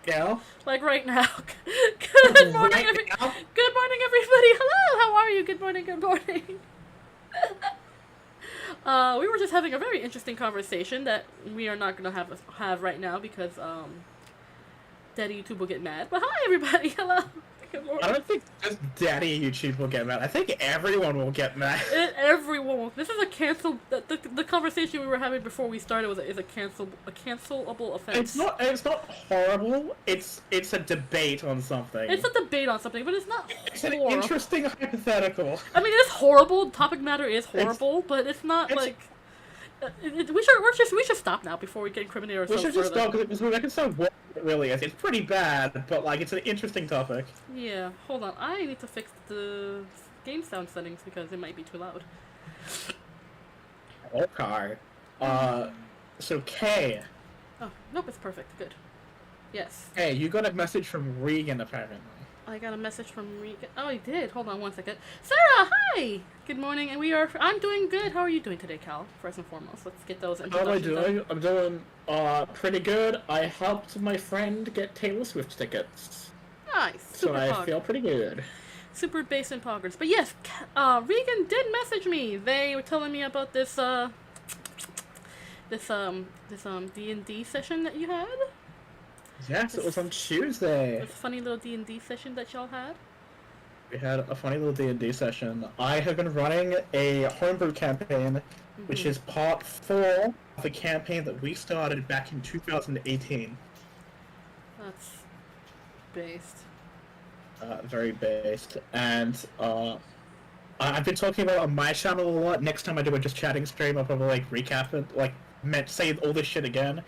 Go. Like right now. Good morning, Good morning, everybody. Hello. How are you? Good morning. Good morning. We were just having a very interesting conversation that we are not gonna have right now because Daddy YouTube will get mad. But hi, everybody. Hello. Good morning. I don't think just Daddy YouTube will get mad. I think everyone will get mad. Everyone will. This is a cancel. The conversation we were having before we started is a cancelable offense. It's not horrible. It's a debate on something. It's a debate on something, but it's not. It's an interesting hypothetical. I mean, it's horrible. Topic matter is horrible, but it's not like. We should stop now before we get incriminated ourselves. We should just stop because I can start what it really is. It's pretty bad, but like it's an interesting topic. Yeah, hold on. I need to fix the game sound settings because it might be too loud. Okay. So Kay. Oh, nope, it's perfect. Good. Yes. Hey, you got a message from Regan apparently. I got a message from Regan. Oh, I did. Hold on one second. Sarah, hi! Good morning, and I'm doing good. How are you doing today, Cal? First and foremost, let's get those introductions. How am I doing? I'm doing, pretty good. I helped my friend get Taylor Swift tickets. Nice. So I feel pretty good. Super base and poggers. But yes, Regan did message me. They were telling me about this D&D session that you had. Yes, it was on Tuesday. This funny little D&D session that y'all had. We had a funny little D&D session. I have been running a homebrew campaign, which is part 4 of the campaign that we started back in 2018. That's based. Very based. And I've been talking about it on my channel a lot. Next time I do a just chatting stream, I'll probably recap it, say all this shit again.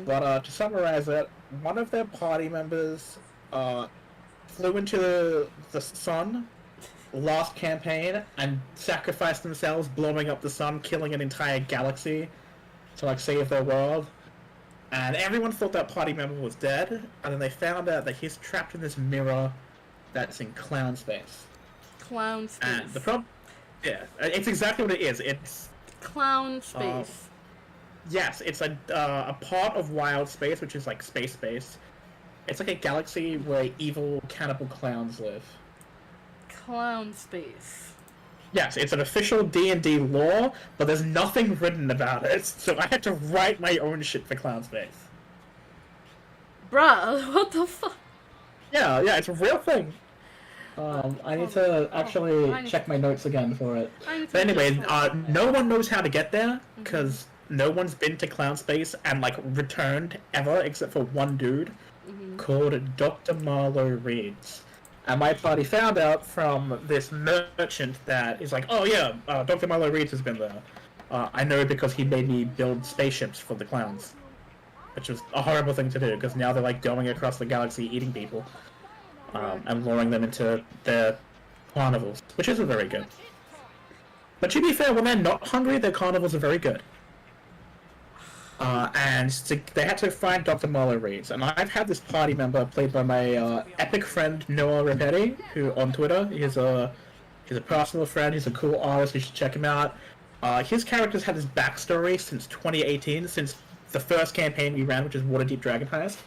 But to summarize it, one of their party members flew into the sun last campaign and sacrificed themselves, blowing up the sun, killing an entire galaxy to save their world. And everyone thought that party member was dead, and then they found out that he's trapped in this mirror that's in clown space. Clown space. And the problem... Yeah, it's exactly what it is. It's... Clown space. Yes, it's a part of wild space, which is like space. It's like a galaxy where evil cannibal clowns live. Clown space. Yes, it's an official D&D law, but there's nothing written about it, so I had to write my own shit for Clown Space. Bruh, what the fuck? Yeah, it's a real thing. I need to actually check my notes again for it. But anyway, no one knows how to get there, because no one's been to Clown Space and, like, returned ever, except for one dude called Dr. Marlowe Reeds. And my party found out from this merchant that is like, oh yeah, Dr. Marlowe Reeds has been there. I know because he made me build spaceships for the clowns. Which was a horrible thing to do, because now they're like going across the galaxy eating people. And luring them into their carnivals, which isn't very good. But to be fair, when they're not hungry, their carnivals are very good. They had to find Dr. Marlowe Reeds, and I've had this party member played by my epic friend Noah Rapetti, who on Twitter he's a personal friend. He's a cool artist. You should check him out. His character's had his backstory since 2018, since the first campaign we ran, which is Waterdeep Dragon Heist,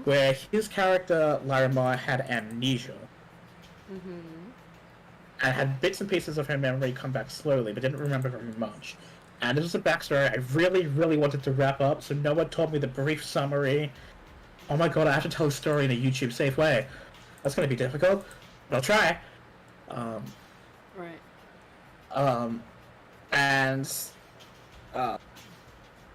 where his character Larimar had amnesia and had bits and pieces of her memory come back slowly, but didn't remember very much. And this was a backstory I really, really wanted to wrap up, so Noah told me the brief summary. Oh my god, I have to tell the story in a YouTube safe way. That's going to be difficult, but I'll try.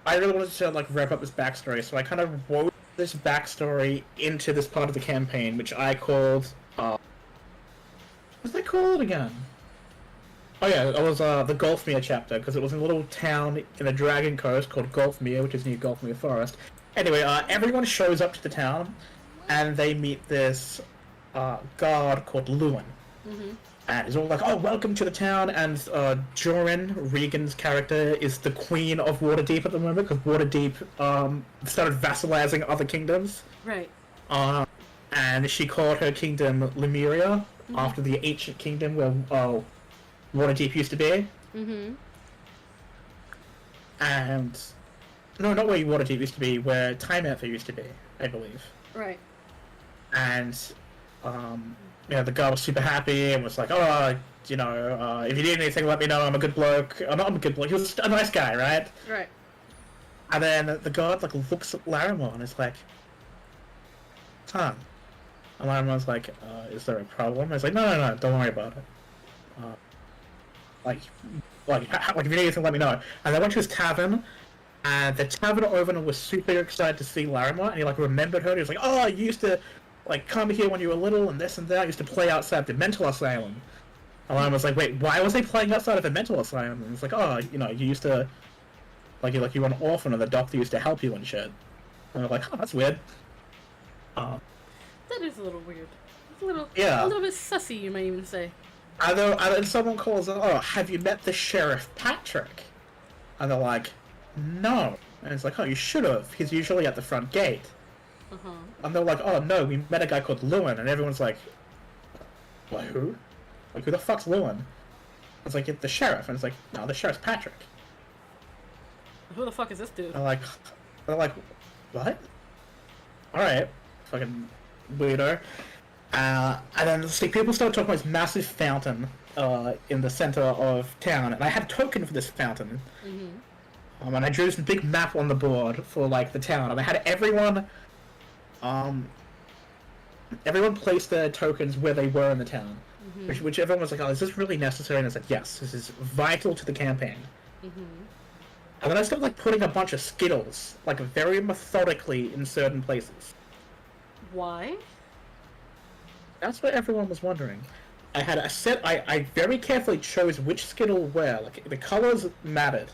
I really wanted to, like, wrap up this backstory, so I kind of wove this backstory into this part of the campaign, which I called, what's that called again? Oh yeah, it was the Golfmere chapter, because it was in a little town in the Dragon Coast called Golfmere, which is near Golfmere Forest. Anyway, everyone shows up to the town, and they meet this guard called Lewin. And he's all like, oh, welcome to the town, and Joran, Regan's character, is the queen of Waterdeep at the moment, because Waterdeep started vassalizing other kingdoms. Right. And she called her kingdom Lemuria, after the ancient kingdom where Waterdeep used to be. And... No, not where Waterdeep used to be, where Time Anther used to be, I believe. Right. And, the guy was super happy and was like, oh, if you need anything, let me know, I'm a good bloke. Not I'm a good bloke, he was a nice guy, right? Right. And then the guard, like, looks at Larimar and is like, huh. And Larimar's like, is there a problem? I was like, no, don't worry about it. If you need anything, let me know. And they went to his tavern, and the tavern owner was super excited to see Larimar, and he, like, remembered her. He was like, oh, you used to, like, come here when you were little, and this and that. I used to play outside the mental asylum. And Larimar's was like, wait, why was he playing outside of the mental asylum? And it's like, oh, you used to, you were an orphan, and the doctor used to help you and shit. And they're like, oh, that's weird. That is a little weird. It's a little bit sussy, you might even say. And then someone calls, oh, have you met the Sheriff Patrick? And they're like, no. And it's like, oh, you should have. He's usually at the front gate. And they're like, oh, no, we met a guy called Lewin. And everyone's like, what, who? Like, who the fuck's Lewin? It's like, it's the sheriff. And it's like, no, the Sheriff's Patrick. Who the fuck is this dude? They're like, what? Alright. Fucking weirdo. And then people started talking about this massive fountain in the center of town, and I had a token for this fountain. And I drew this big map on the board for, like, the town, and I had everyone place their tokens where they were in the town, which everyone was like, oh, is this really necessary? And I said, yes, this is vital to the campaign. And then I started, like, putting a bunch of Skittles, like, very methodically in certain places. Why? That's what everyone was wondering. I had a set. I very carefully chose which Skittle where. Like, the colors mattered.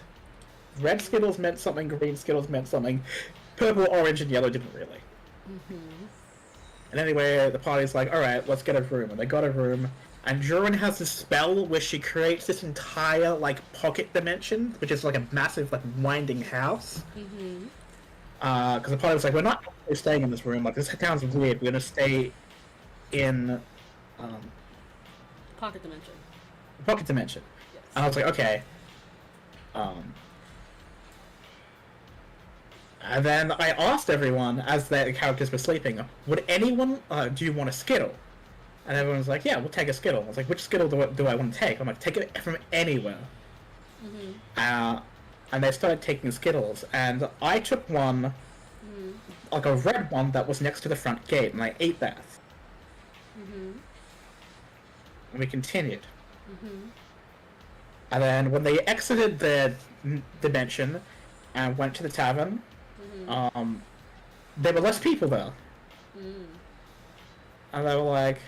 Red Skittles meant something. Green Skittles meant something. Purple, orange, and yellow didn't really. And anyway, the party's like, all right, let's get a room. And they got a room. And Joran has this spell where she creates this entire, like, pocket dimension, which is like a massive, like, winding house. Because the party was like, we're not staying in this room. Like, this town's weird. We're gonna stay in Pocket dimension. pocket dimension. Yes. And I was like, okay. And then I asked everyone, as the characters were sleeping, would anyone, do you want a Skittle? And everyone was like, yeah, we'll take a Skittle. I was like, which Skittle do I want to take? I'm like, take it from anywhere. Mm-hmm. And they started taking Skittles, and I took one, like a red one that was next to the front gate, and I ate that. Mm-hmm. And we continued. Mm-hmm. And then when they exited the dimension and went to the tavern, there were less people there. And they were like,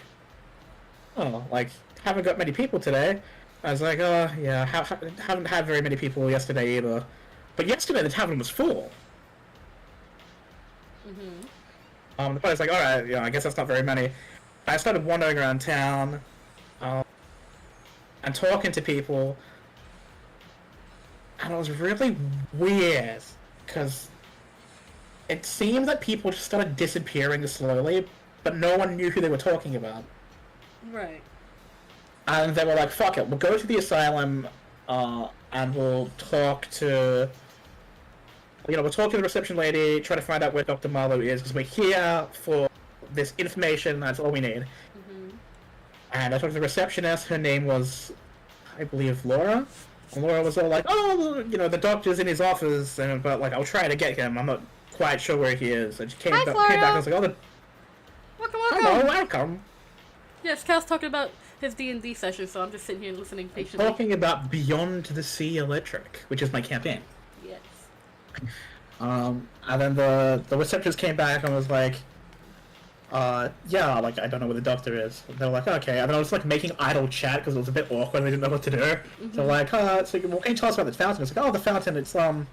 oh, like, haven't got many people today. I was like, oh, yeah, haven't had very many people yesterday either. But yesterday the tavern was full. The player's like, alright, yeah, I guess that's not very many. I started wandering around town, and talking to people, and it was really weird, because it seemed that people just started disappearing slowly, but no one knew who they were talking about. Right. And they were like, fuck it, we'll go to the asylum, and we'll talk to... we'll talk to the reception lady, try to find out where Dr. Marlowe is, because we're here for this information, that's all we need. And I talked to the receptionist, her name was, I believe, Laura? And Laura was all like, oh, the doctor's in his office, but, like, I'll try to get him, I'm not quite sure where he is. And she came back and was like, oh, Welcome. hello, welcome. Yes, Cal's talking about his D&D session, so I'm just sitting here listening patiently. Talking about Beyond the Sea Electric, which is my campaign. Yes. And then the receptionist came back and was like, yeah, like, I don't know where the doctor is. And they were like, okay. And then I was, like, making idle chat because it was a bit awkward and they didn't know what to do. So, like, so what can you tell us about the fountain? It's like, oh, the fountain, it's, I'm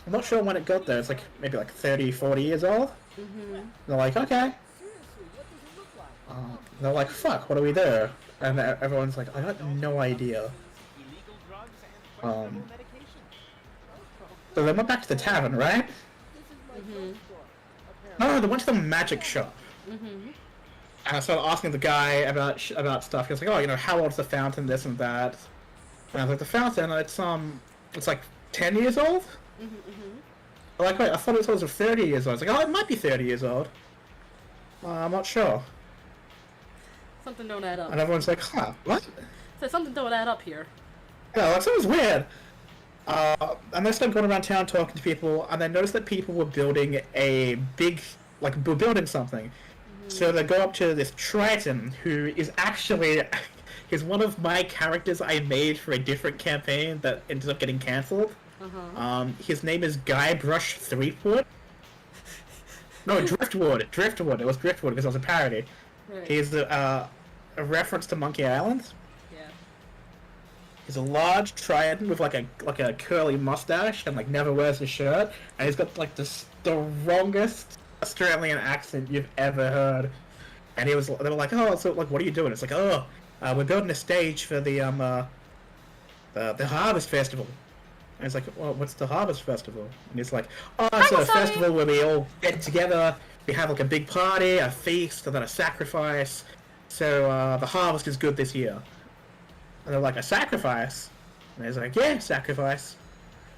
not sure when it got there. It's, like, maybe, like, 30, 40 years old. They're like, okay. They're like, fuck, what do we do? And everyone's like, I got no idea. So they went back to the tavern, right? No, they went to the magic shop. And I started asking the guy about stuff. He was like, oh, how old's the fountain, this and that. And I was like, the fountain, it's like 10 years old? I'm like, wait, I thought it was 30 years old. I was like, oh, it might be 30 years old. I'm not sure. Something don't add up. And everyone's like, huh, what? So something don't add up here. Yeah, that sounds weird. And they started going around town talking to people, and they noticed that people were building a big, we're building something. So they go up to this Triton, who is actually, he's one of my characters I made for a different campaign that ended up getting cancelled. His name is Guybrush Threepwood. No, Driftwood. It was Driftwood because it was a parody. Right. He's a reference to Monkey Island. Yeah. He's a large Triton with like a curly mustache and never wears a shirt, and he's got the strongest Australian accent you've ever heard. And they were like, oh, so what are you doing? It's like, oh, we're building a stage for the Harvest Festival. And it's like, well, what's the Harvest Festival? And he's like, oh, it's a festival where we all get together, we have a big party, a feast, and then a sacrifice. So the harvest is good this year. And they're like, a sacrifice? And he's like, yeah, sacrifice.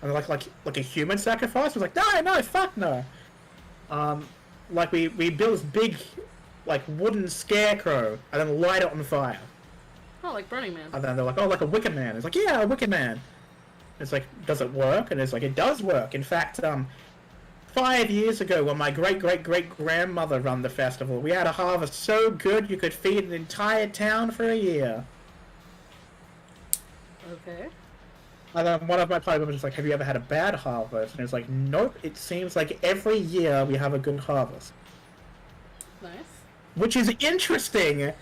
And they're like a human sacrifice? I was like, no, fuck no. We build this big, wooden scarecrow, and then light it on fire. Oh, like Burning Man. And then they're like, oh, like a Wicker Man. It's like, yeah, a Wicker Man. It's like, does it work? And it's like, it does work. In fact, 5 years ago, when my great-great-great-grandmother run the festival, we had a harvest so good you could feed an entire town for a year. Okay. And then one of my party members was like, have you ever had a bad harvest? And it's like, nope, it seems like every year we have a good harvest. Nice. Which is interesting,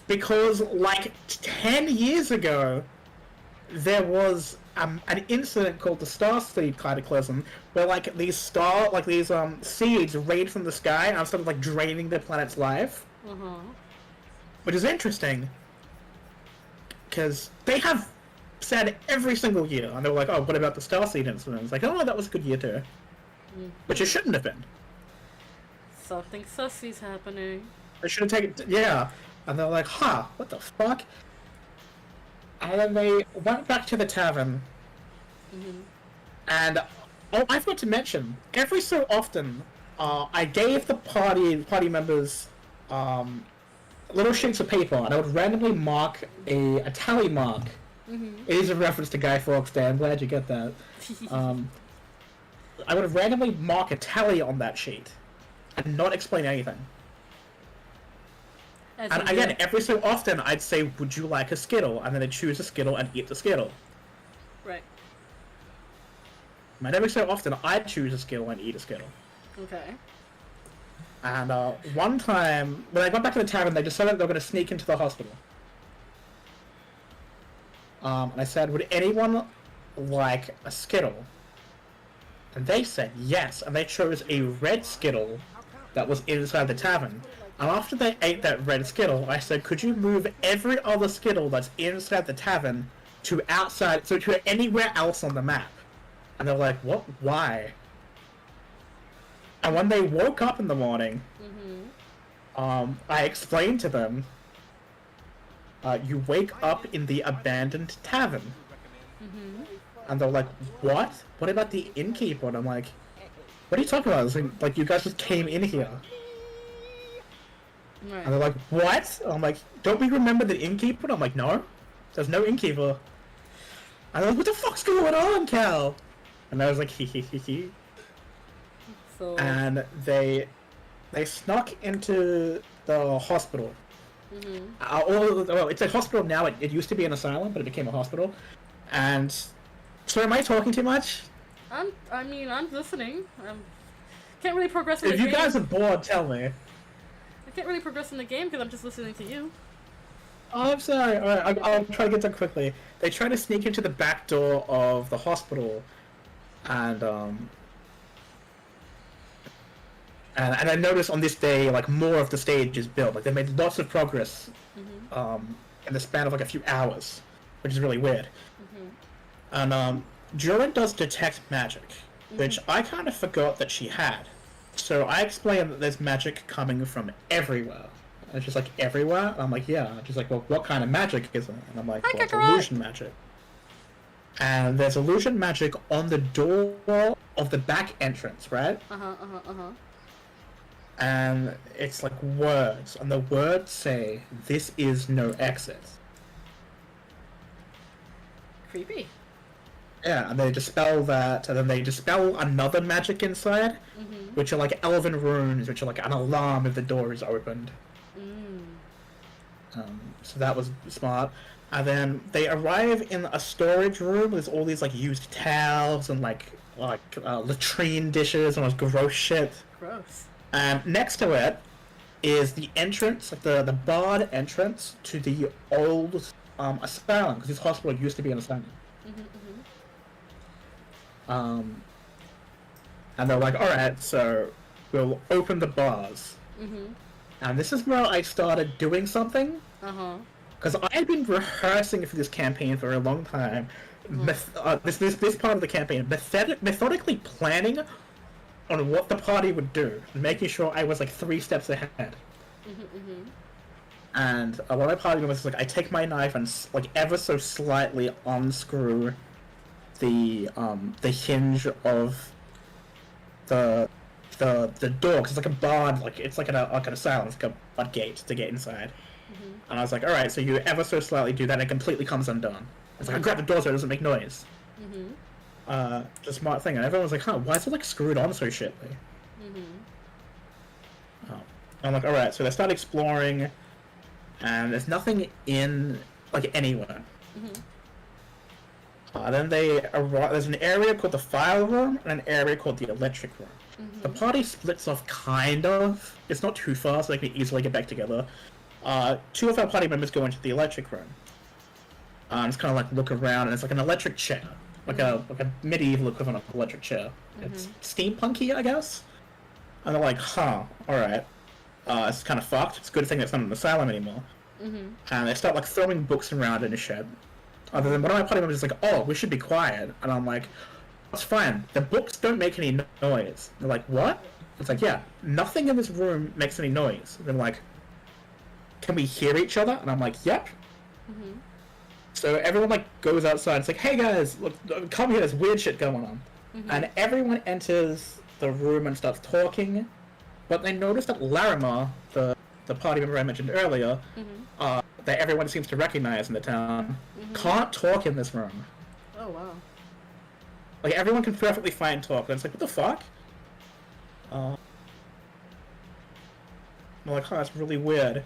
because 10 years ago, there was an incident called the Starseed Cataclysm, where these seeds rained from the sky and started draining the planet's life. Which is interesting, because they have said every single year, and they were like, oh, what about the Starseed incident? It's like, oh, that was a good year too. which it shouldn't have been. Something sussy's happening. They should have taken, yeah. And they're like, huh, what the fuck? And then they went back to the tavern. And, oh, I forgot to mention, every so often, I gave the party members, little sheets of paper, and I would randomly mark a tally mark. It is a reference to Guy Fawkes Day, I'm glad you get that. I would randomly mark a tally on that sheet, and not explain anything. And again, every so often, I'd say, would you like a Skittle? And then they'd choose a Skittle and eat the Skittle. Right. And every so often, I'd choose a Skittle and eat a Skittle. Okay. And one time, when I got back to the tavern, they decided they were going to sneak into the hospital. And I said, would anyone like a Skittle? And they said yes, and they chose a red Skittle that was inside the tavern. And after they ate that red Skittle, I said, could you move every other Skittle that's inside the tavern to outside, so to anywhere else on the map? And they're like, what? Why? And when they woke up in the morning, I explained to them, you wake up in the abandoned tavern. And they're like, what? What about the innkeeper? And I'm like, what are you talking about? It's like you guys just came in here. Right. And they're like, what? And I'm like, don't we remember the innkeeper? And I'm like, no, there's no innkeeper. And they're like, what the fuck's going on, Cal? And I was like, hee. So... And they snuck into the hospital. Well, it's a hospital now. It used to be an asylum, but it became a hospital. And so, am I talking too much? I'm listening. Can't really progress in the game. If you guys are bored, tell me. I can't really progress in the game because I'm just listening to you. Oh, I'm sorry. Alright, I'll try to get done quickly. They try to sneak into the back door of the hospital, and I noticed on this day, like, more of the stage is built. Like, they made lots of progress, in the span of, like, a few hours, which is really weird. And, Jordan does detect magic, which I kind of forgot that she had. So I explained that there's magic coming from everywhere. And she's like, everywhere? And I'm like, yeah. And she's like, well, what kind of magic is it? And I'm like, well, it's illusion magic. And there's illusion magic on the door of the back entrance, right? And it's like words. And the words say, this is no exit. Creepy. Yeah, and they dispel that, and then they dispel another magic inside, which are like elven runes, which are like an alarm if the door is opened. So that was smart. And then they arrive in a storage room with all these like used towels and like latrine dishes and all this gross shit. Gross. And next to it is the entrance, like the barred entrance to the old asylum, because this hospital used to be an asylum. And they're like, alright, so we'll open the bars. And this is where I started doing something. Because I had been rehearsing for this campaign for a long time. This part of the campaign, methodically planning on what the party would do, making sure I was like 3 steps ahead. And one of my party members was like, I take my knife and like ever so slightly unscrew the hinge of the door, because it's like a barred, like it's like an asylum, it's like a gate to get inside. And I was like, alright, so you ever so slightly do that and it completely comes undone. It's like, I grab the door so it doesn't make noise. The smart thing, and everyone was like, huh, why is it like screwed on so shitly? I'm like, alright, so they start exploring, and there's nothing in, like, anywhere. Then they arrive, there's an area called the file room and an area called the electric room. The party splits off, kind of. It's not too far, so they can easily get back together. 2 of our party members go into the electric room. Just kind of like look around, and it's like an electric chair. Like a medieval equivalent of an electric chair. It's steampunky, I guess? And they're like, huh, alright. It's kind of fucked. It's a good thing it's not an asylum anymore. And they start like throwing books around in a shed. Other than one of my party members is like, oh, we should be quiet. And I'm like, it's fine. The books don't make any noise. They're like, what? It's like, yeah, nothing in this room makes any noise. They're like, can we hear each other? And I'm like, yep. Mm-hmm. So everyone like goes outside. It's like, hey guys, look, come here. There's weird shit going on. Mm-hmm. And everyone enters the room and starts talking. But they notice that Larimer, the party member I mentioned earlier, that everyone seems to recognize in the town, can't talk in this room. Oh wow. Like everyone can perfectly fine talk. And it's like, what the fuck? I'm like, oh, that's really weird.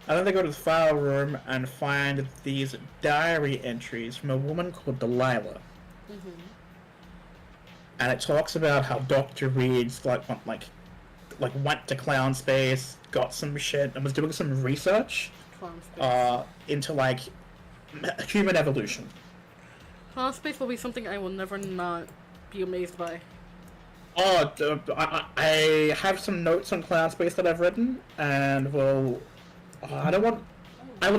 And then they go to the file room and find these diary entries from a woman called Delilah. Mm-hmm. And it talks about how Dr. Reed's went to Clown Space, got some shit, and was doing some research into like human evolution. Clown Space will be something I will never not be amazed by. Oh, I have some notes on Clown Space that I've written, and I will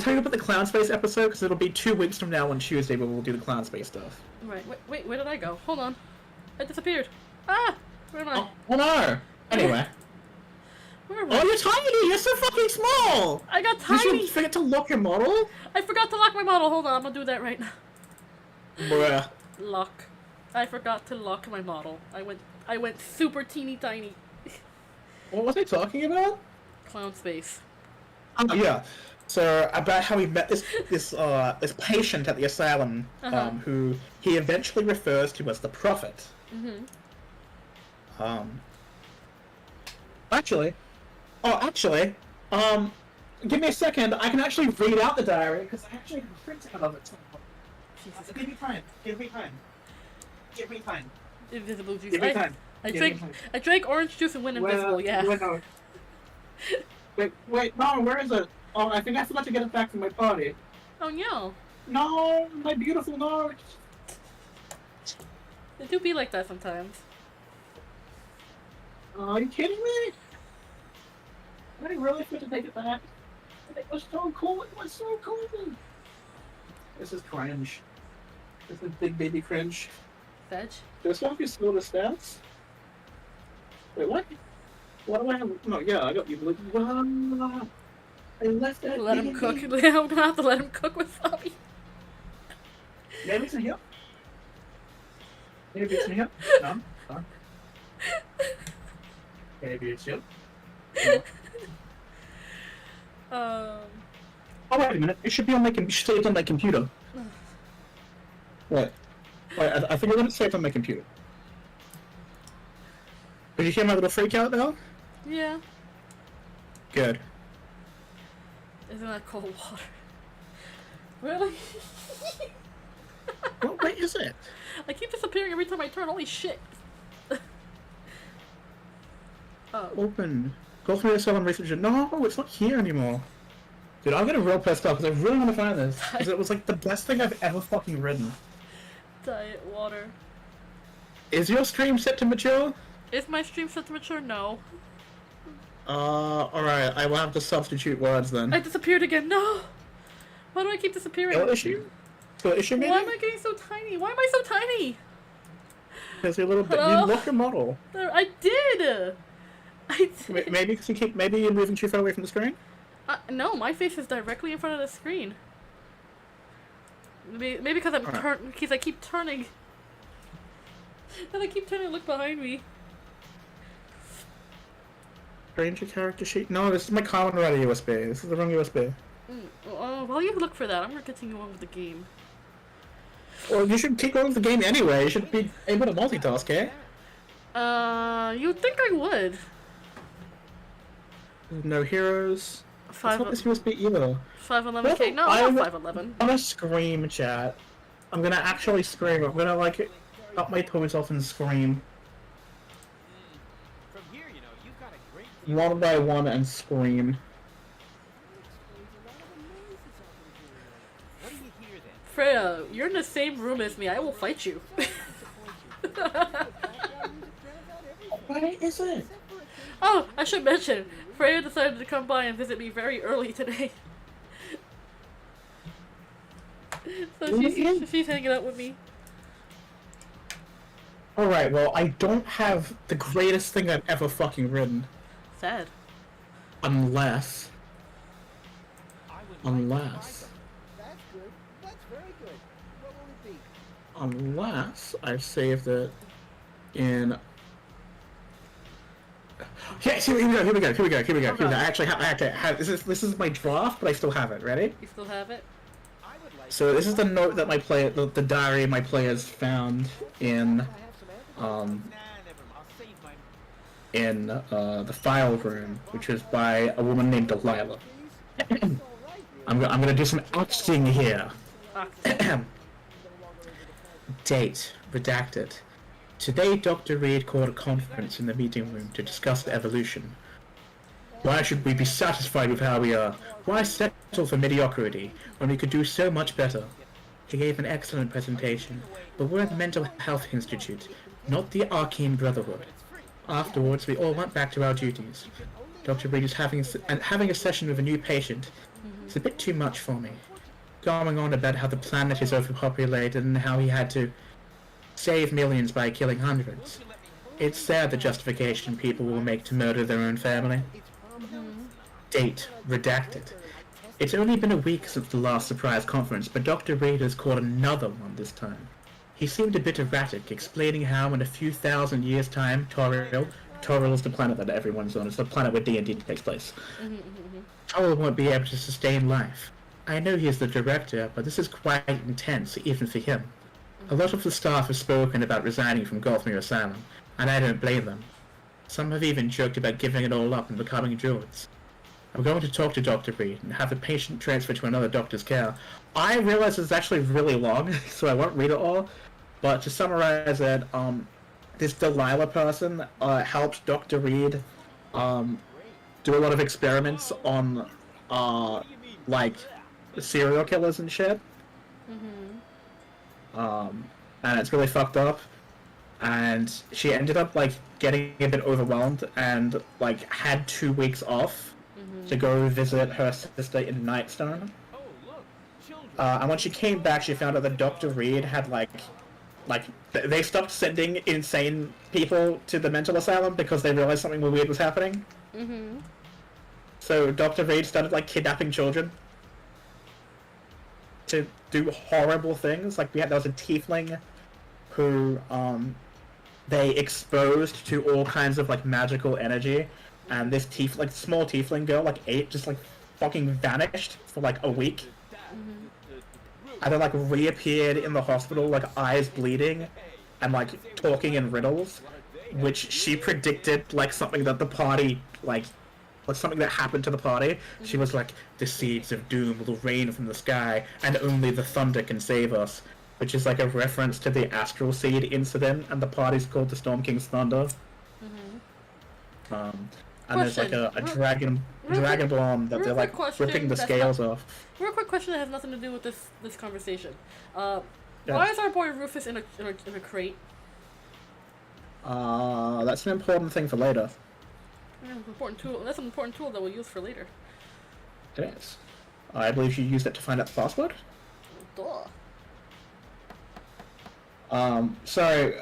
tell you about the Clown Space episode because it'll be 2 weeks from now on Tuesday where we'll do the Clown Space stuff. Right. Wait, where did I go? Hold on. I disappeared. Ah! Where am I? Oh no! Anyway. Where am I? Oh, you're tiny! You're so fucking small! I got tiny! Did you forget to lock your model? I forgot to lock my model. Hold on, I'm gonna do that right now. Bruh. Lock. I forgot to lock my model. I went super teeny tiny. What was I talking about? Clown Space. Oh yeah. So about how he met this patient at the asylum, who he eventually refers to as the Prophet. Mm-hmm. Actually, give me a second. I can actually read out the diary because I actually have a printout of it. Jesus. Give me time. Give me time. Give me time. Invisible juice. Give me time. I drank orange juice and went invisible. Yeah. No. Wait, no. Where is it? Oh, I think I forgot to get it back from my party. Oh no. No, my beautiful note. It do be like that sometimes. Are you kidding me? I really fit to take it back. It was so cool. It was so cool. This is cringe. This is big baby cringe. Veg? Do I still have your school the stats? Wait, what? What do I have? No, yeah, I got you. I left that. Let him cook. I'm gonna have to let him cook wasabi. Maybe it's in here. Maybe it's in here. No. Maybe it's here. No. Oh, wait a minute. It should be on my computer. You should say it's on my computer. Wait, I think I'm gonna say it's on my computer. Did you hear my little freak out now? Yeah. Good. Isn't that cold water? Really? What way is it? I keep disappearing every time I turn. Holy shit. Oh. Open. Go through the cell and research it. No, it's not here anymore. Dude, I'm getting real pissed off because I really want to find this. Because it was like the best thing I've ever fucking written. Diet water. Is your stream set to mature? Is my stream set to mature? No. Alright, I will have to substitute words then. I disappeared again. No! Why do I keep disappearing? Skill issue? Skill issue maybe? Why am I getting so tiny? Why am I so tiny? Because you're a little bit. You lock your model. I did! Maybe because maybe you're moving too far away from the screen? No, my face is directly in front of the screen. Maybe because because I keep turning. And I keep turning to look behind me. Stranger character sheet? No, this is my common writer USB. This is the wrong USB. While you look for that, I'm gonna continue on with the game. Well, you should keep going with the game anyway. You should be able to multitask, eh? You'd think I would. No heroes. It's not this USB either. 511K? No, not 511. I'm gonna scream, chat. I'm gonna actually scream. I'm gonna, like, up my toes off and scream. From here, you know, you've got a great One by one and scream. What do you hear then? Freya, you're in the same room as me. I will fight you. Why is it? Oh, I should mention, Freya decided to come by and visit me very early today. So she's hanging out with me. Alright, well, I don't have the greatest thing I've ever fucking written. Sad. I Unless... would like to try Unless... some. That's good. That's very good. What will it be? Unless I've saved it in... Yes, here we go. I actually have this is my draft, but I still have it. Ready? You still have it? I would like So this is the note that the diary my players found in I have some appetite. Nah, never mind. I'll save my. in the file room, which was by a woman named Delilah. It's all right, really. I'm gonna do some acting here. Ah, Date redacted. Today, Dr. Reed called a conference in the meeting room to discuss evolution. Why should we be satisfied with how we are? Why settle for mediocrity when we could do so much better? He gave an excellent presentation, but we're the Mental Health Institute, not the Arcane Brotherhood. Afterwards, we all went back to our duties. Dr. Reed is having a session with a new patient. It's a bit too much for me. Going on about how the planet is overpopulated and how he had to save millions by killing hundreds. It's sad the justification people will make to murder their own family. Date redacted. It's only been a week since the last surprise conference, but Dr. Reed has called another one this time. He seemed a bit erratic, explaining how in a few thousand years' time, Toril is the planet that everyone's on. It's the planet where D&D takes place. Toril won't be able to sustain life. I know he is the director, but this is quite intense, even for him. A lot of the staff have spoken about resigning from Golfmere Asylum, and I don't blame them. Some have even joked about giving it all up and becoming druids. I'm going to talk to Dr. Reed and have the patient transferred to another doctor's care. I realize it's actually really long, so I won't read it all, but to summarize it, this Delilah person helped Dr. Reed do a lot of experiments on, like, serial killers and shit. And it's really fucked up. And she ended up, like, getting a bit overwhelmed and, like, had 2 weeks off to go visit her sister in Nightstone. Oh, look, children. And when she came back, she found out that Dr. Reed had, like, they stopped sending insane people to the mental asylum because they realized something weird was happening. So Dr. Reed started, like, kidnapping children to do horrible things. Like, there was a tiefling who, they exposed to all kinds of, like, magical energy, and this small tiefling girl, like, just, like, fucking vanished for, like, a week. And then, like, reappeared in the hospital, like, eyes bleeding, and, like, talking in riddles, which she predicted, like, something that the party, like something that happened to the party. She was like, the seeds of doom will rain from the sky, and only the thunder can save us, which is, like, a reference to the Astral Seed incident, and the party's called the Storm King's Thunder. And there's, like, a dragon bomb that they're, like, ripping the scales off. Real quick question that has nothing to do with this conversation. Why is our boy Rufus in a crate? That's an important thing for later. Yeah, important tool. That's an important tool that we'll use for later. It is. I believe you used it to find out the password. Duh. Sorry,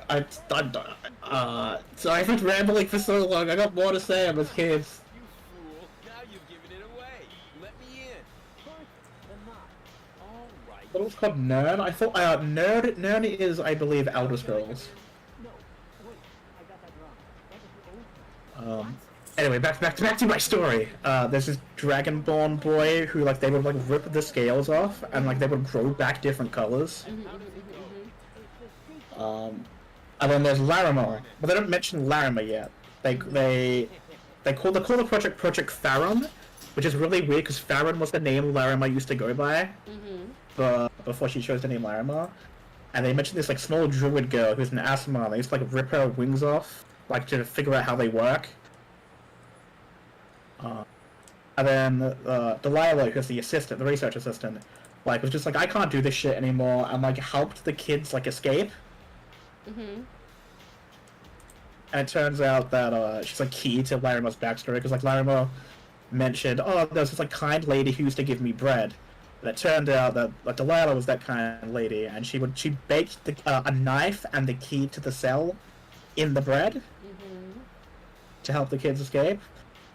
sorry for rambling for so long. I got more to say on this kids. You fool. Now you've given it away. Let me in. All right. What was called Nern? I thought Nern is, I believe, Elder Scrolls. Anyway, back to my story. There's this Dragonborn boy who, like, they would, like, rip the scales off and, like, they would grow back different colors. And then there's Larimar, but they don't mention Larimar yet. They call the Project Farron, which is really weird because Farron was the name Larimar used to go by, before she chose the name Larimar. And they mentioned this, like, small druid girl who's an Asmar. They used to, like, rip her wings off, like, to figure out how they work. And then Delilah, who's the assistant, the research assistant, like, was just like, I can't do this shit anymore, and, like, helped the kids, like, escape. And it turns out that she's, like, key to Larimar's backstory, because, like, Larimar mentioned, oh, there's this, like, kind lady who used to give me bread. And it turned out that Delilah was that kind of lady, and she baked a knife and the key to the cell in the bread to help the kids escape.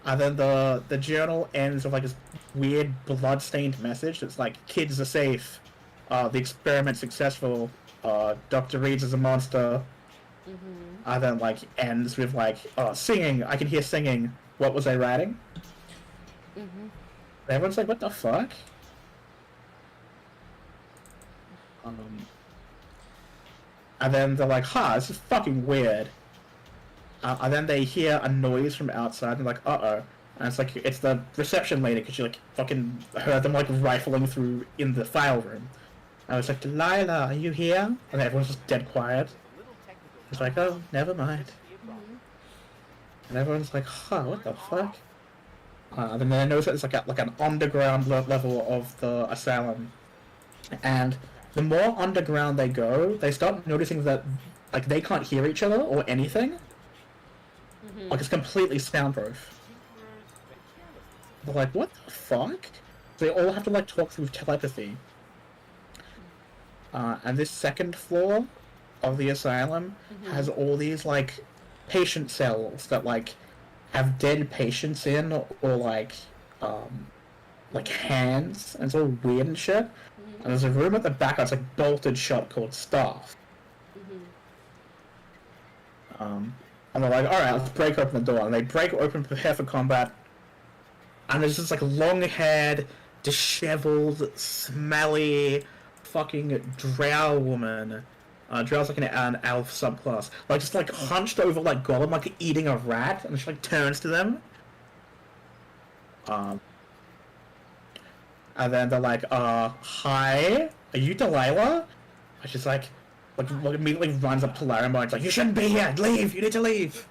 And then the journal ends with like this weird blood-stained message that's like, kids are safe, the experiment's successful, Dr. Reeds is a monster. And then like ends with like, singing, I can hear singing, what was I writing? Everyone's like, what the fuck? And then they're like, this is fucking weird. And then they hear a noise from outside, and they're like, uh-oh. And it's like, it's the reception lady, because she like fucking heard them like rifling through in the file room. I was like, Delilah, are you here? And everyone's just dead quiet. It's like, oh, never mind. And everyone's like, what the fuck? And then they notice that it's like an underground level of the asylum. And the more underground they go, they start noticing that like they can't hear each other or anything. Like it's completely soundproof. They're like, what the fuck? They all have to like talk through telepathy. And this second floor of the asylum has all these like patient cells that like have dead patients in, or like hands, and it's all weird and shit. And there's a room at the back that's like bolted shut called staff. And they're like, alright, let's break open the door. And they break open, prepare for combat. And there's this like long-haired, disheveled, smelly, fucking drow woman. Drow's like an elf subclass. Like just like hunched over like Gollum, like eating a rat, and she like turns to them. And then they're like, hi, are you Delilah? And she's like immediately runs up to Larimar and it's like, you shouldn't be here, leave, you need to leave.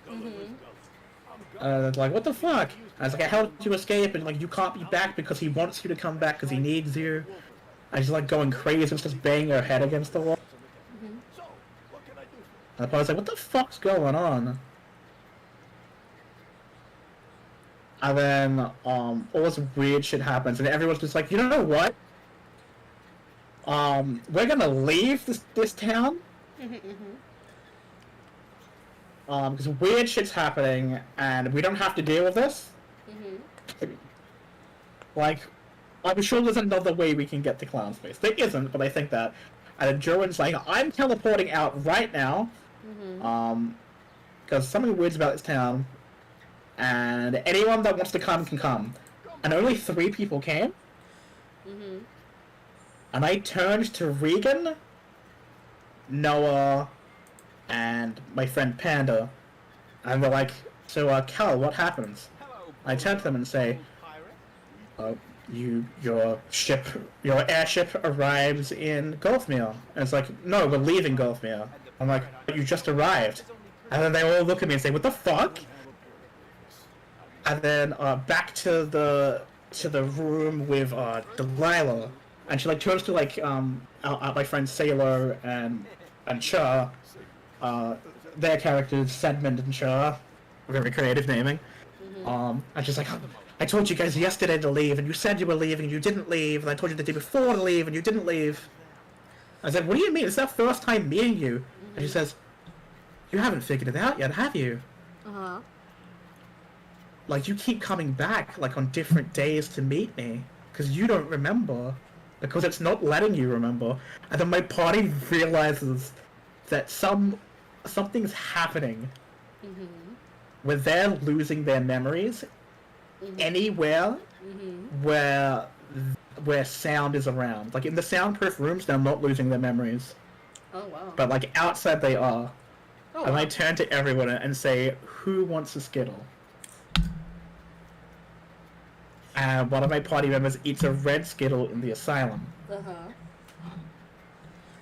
They're like, what the fuck? And it's like, I helped you escape, and like, you can't be back because he wants you to come back because he needs you. And she's like going crazy and just banging her head against the wall. And the was like, what the fuck's going on? And then, all this weird shit happens, and everyone's just like, you know what? We're gonna leave this town. Because weird shit's happening, and we don't have to deal with this. Like, I'm sure there's another way we can get to Clown Space. There isn't, but I think that. And then Joan's like, I'm teleporting out right now. Because something weird's about this town. And anyone that wants to come can come. And only 3 people came. And I turned to Regan, Noah, and my friend Panda. And they're like, so, Cal, what happens? I turn to them and say, your airship arrives in Golfmere. And it's like, no, we're leaving Golfmere. I'm like, but you just arrived. And then they all look at me and say, what the fuck? And then back to the room with Delilah, and she like turns to like my friends Sailor and Cha, their characters Sedmond and Cha, very creative naming. And she's like, I told you guys yesterday to leave, and you said you were leaving, and you didn't leave, and I told you the day before to leave, and you didn't leave. I said, what do you mean? It's our first time meeting you. And she says, you haven't figured it out yet, have you? Like, you keep coming back, like, on different days to meet me, because you don't remember, because it's not letting you remember. And then my party realizes that something's happening, where they're losing their memories anywhere where sound is around. Like, in the soundproof rooms, they're not losing their memories. Oh, wow. But, like, outside they are. Oh, and wow. I turn to everyone and say, who wants a Skittle? And one of my party members eats a red Skittle in the asylum.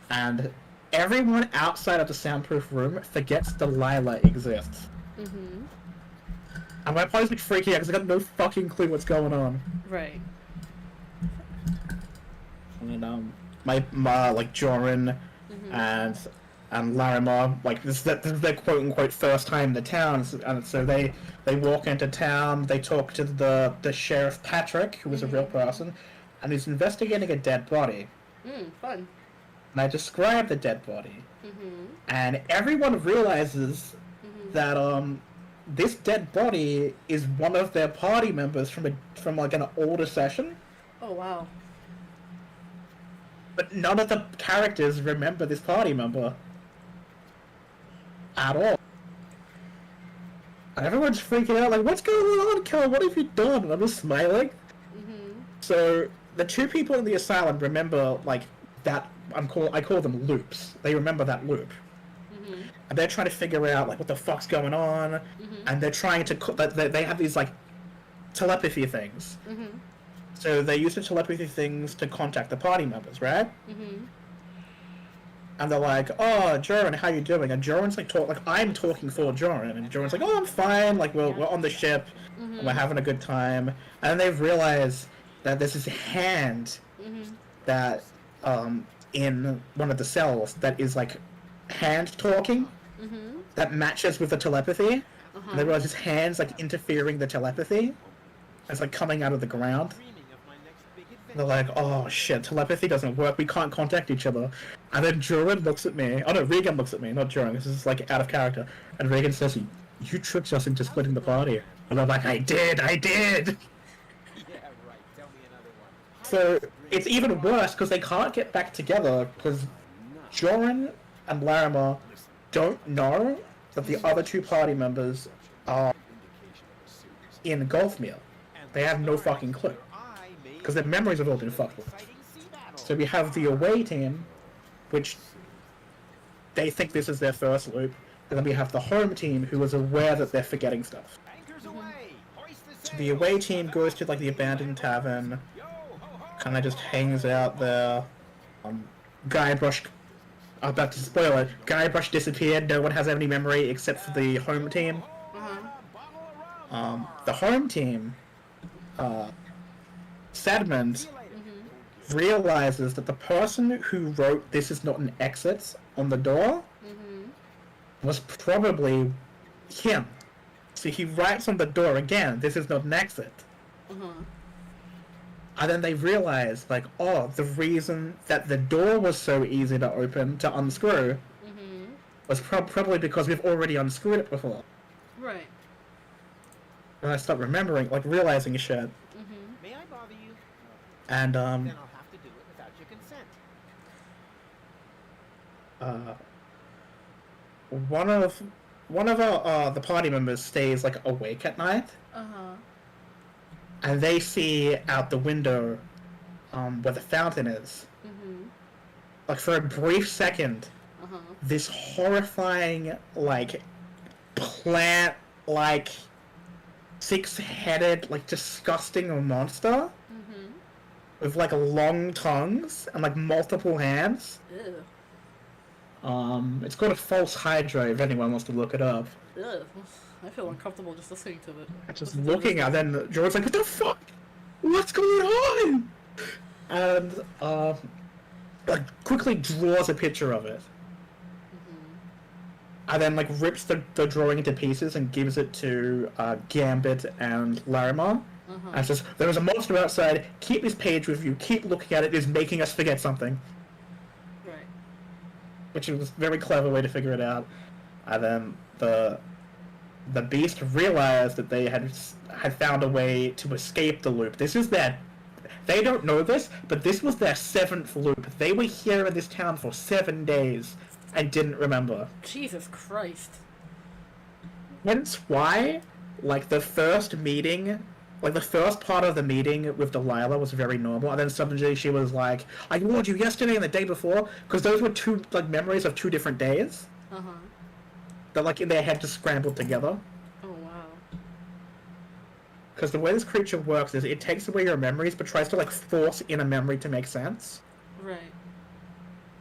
And everyone outside of the soundproof room forgets Delilah exists. And my party's like freaking out because I got no fucking clue what's going on. Right. And my like Joran and Larimar, like this is their quote unquote first time in the town, and so they walk into town. They talk to the Sheriff Patrick, who was a real person, and he's investigating a dead body. Fun. And I describe the dead body. Mm-hmm. And everyone realizes that this dead body is one of their party members from like an older session. Oh wow. But none of the characters remember this party member at all. And everyone's freaking out, like, what's going on, Kel? What have you done? And I'm just smiling. So the two people in the asylum remember, like, that. I call them loops. They remember that loop. And they're trying to figure out, like, what the fuck's going on. And they're trying to... They have these, like, telepathy things. So they use the telepathy things to contact the party members, right? And they're like, oh, Joran, how you doing? And Joran's like, I'm talking for Joran. And Joran's like, oh, I'm fine. Like, we're on the ship. And we're having a good time. And then they realize that there's this hand that, in one of the cells that is, like, hand talking that matches with the telepathy. And they realize his hand's, like, interfering the telepathy. It's, like, coming out of the ground. They're like, oh shit, telepathy doesn't work, we can't contact each other. And then Joran looks at me, oh no, Regan looks at me, not Joran, this is like out of character. And Regan says, you tricked us into splitting the party. And I'm like, I did! Yeah, right. Tell me another one. So, it's even worse because they can't get back together because Joran and Larimer don't know that the other two party members are in Golfmere. They have no fucking clue. Because their memories have all been fucked with. So we have the away team, which they think this is their first loop, and then we have the home team who is aware that they're forgetting stuff. So the away team goes to like the abandoned tavern, kind of just hangs out there. Guybrush, I'm about to spoil it, Guybrush disappeared, no one has any memory except for the home team. The home team, Sedmond realizes that the person who wrote "This is not an exit" on the door was probably him. So he writes on the door again, "This is not an exit." And then they realize, like, oh, the reason that the door was so easy to open, to unscrew, was probably because we've already unscrewed it before. Right. And I start remembering, like, realizing shit. May I bother you? And, Then I'll have to do it without your consent. one of our, the party members stays, like, awake at night. And they see out the window, where the fountain is. Like, for a brief second, this horrifying, like, plant, like, six-headed, like, disgusting monster with, like, long tongues and, like, multiple hands. Ew. It's called a false hydra if anyone wants to look it up. Ugh. I feel uncomfortable just listening to it. Just looking at it, then George's like, what the fuck? What's going on? And, like, quickly draws a picture of it. And then, like, rips the drawing into pieces and gives it to Gambit and Larimer. And says, there is a monster outside, keep this page with you, keep looking at it, it's making us forget something. Right. Which was a very clever way to figure it out. And then the Beast realized that they had found a way to escape the loop. This is their... They don't know this, but this was their 7th loop. They were here in this town for 7 days and didn't remember. Jesus Christ. Hence why, like, the first meeting... Like, the first part of the meeting with Delilah was very normal, and then suddenly she was like, I warned you yesterday and the day before, because those were two, like, memories of 2 different days. That, like, in their head just scrambled together. Oh, wow. Because the way this creature works is it takes away your memories, but tries to, like, force in a memory to make sense. Right.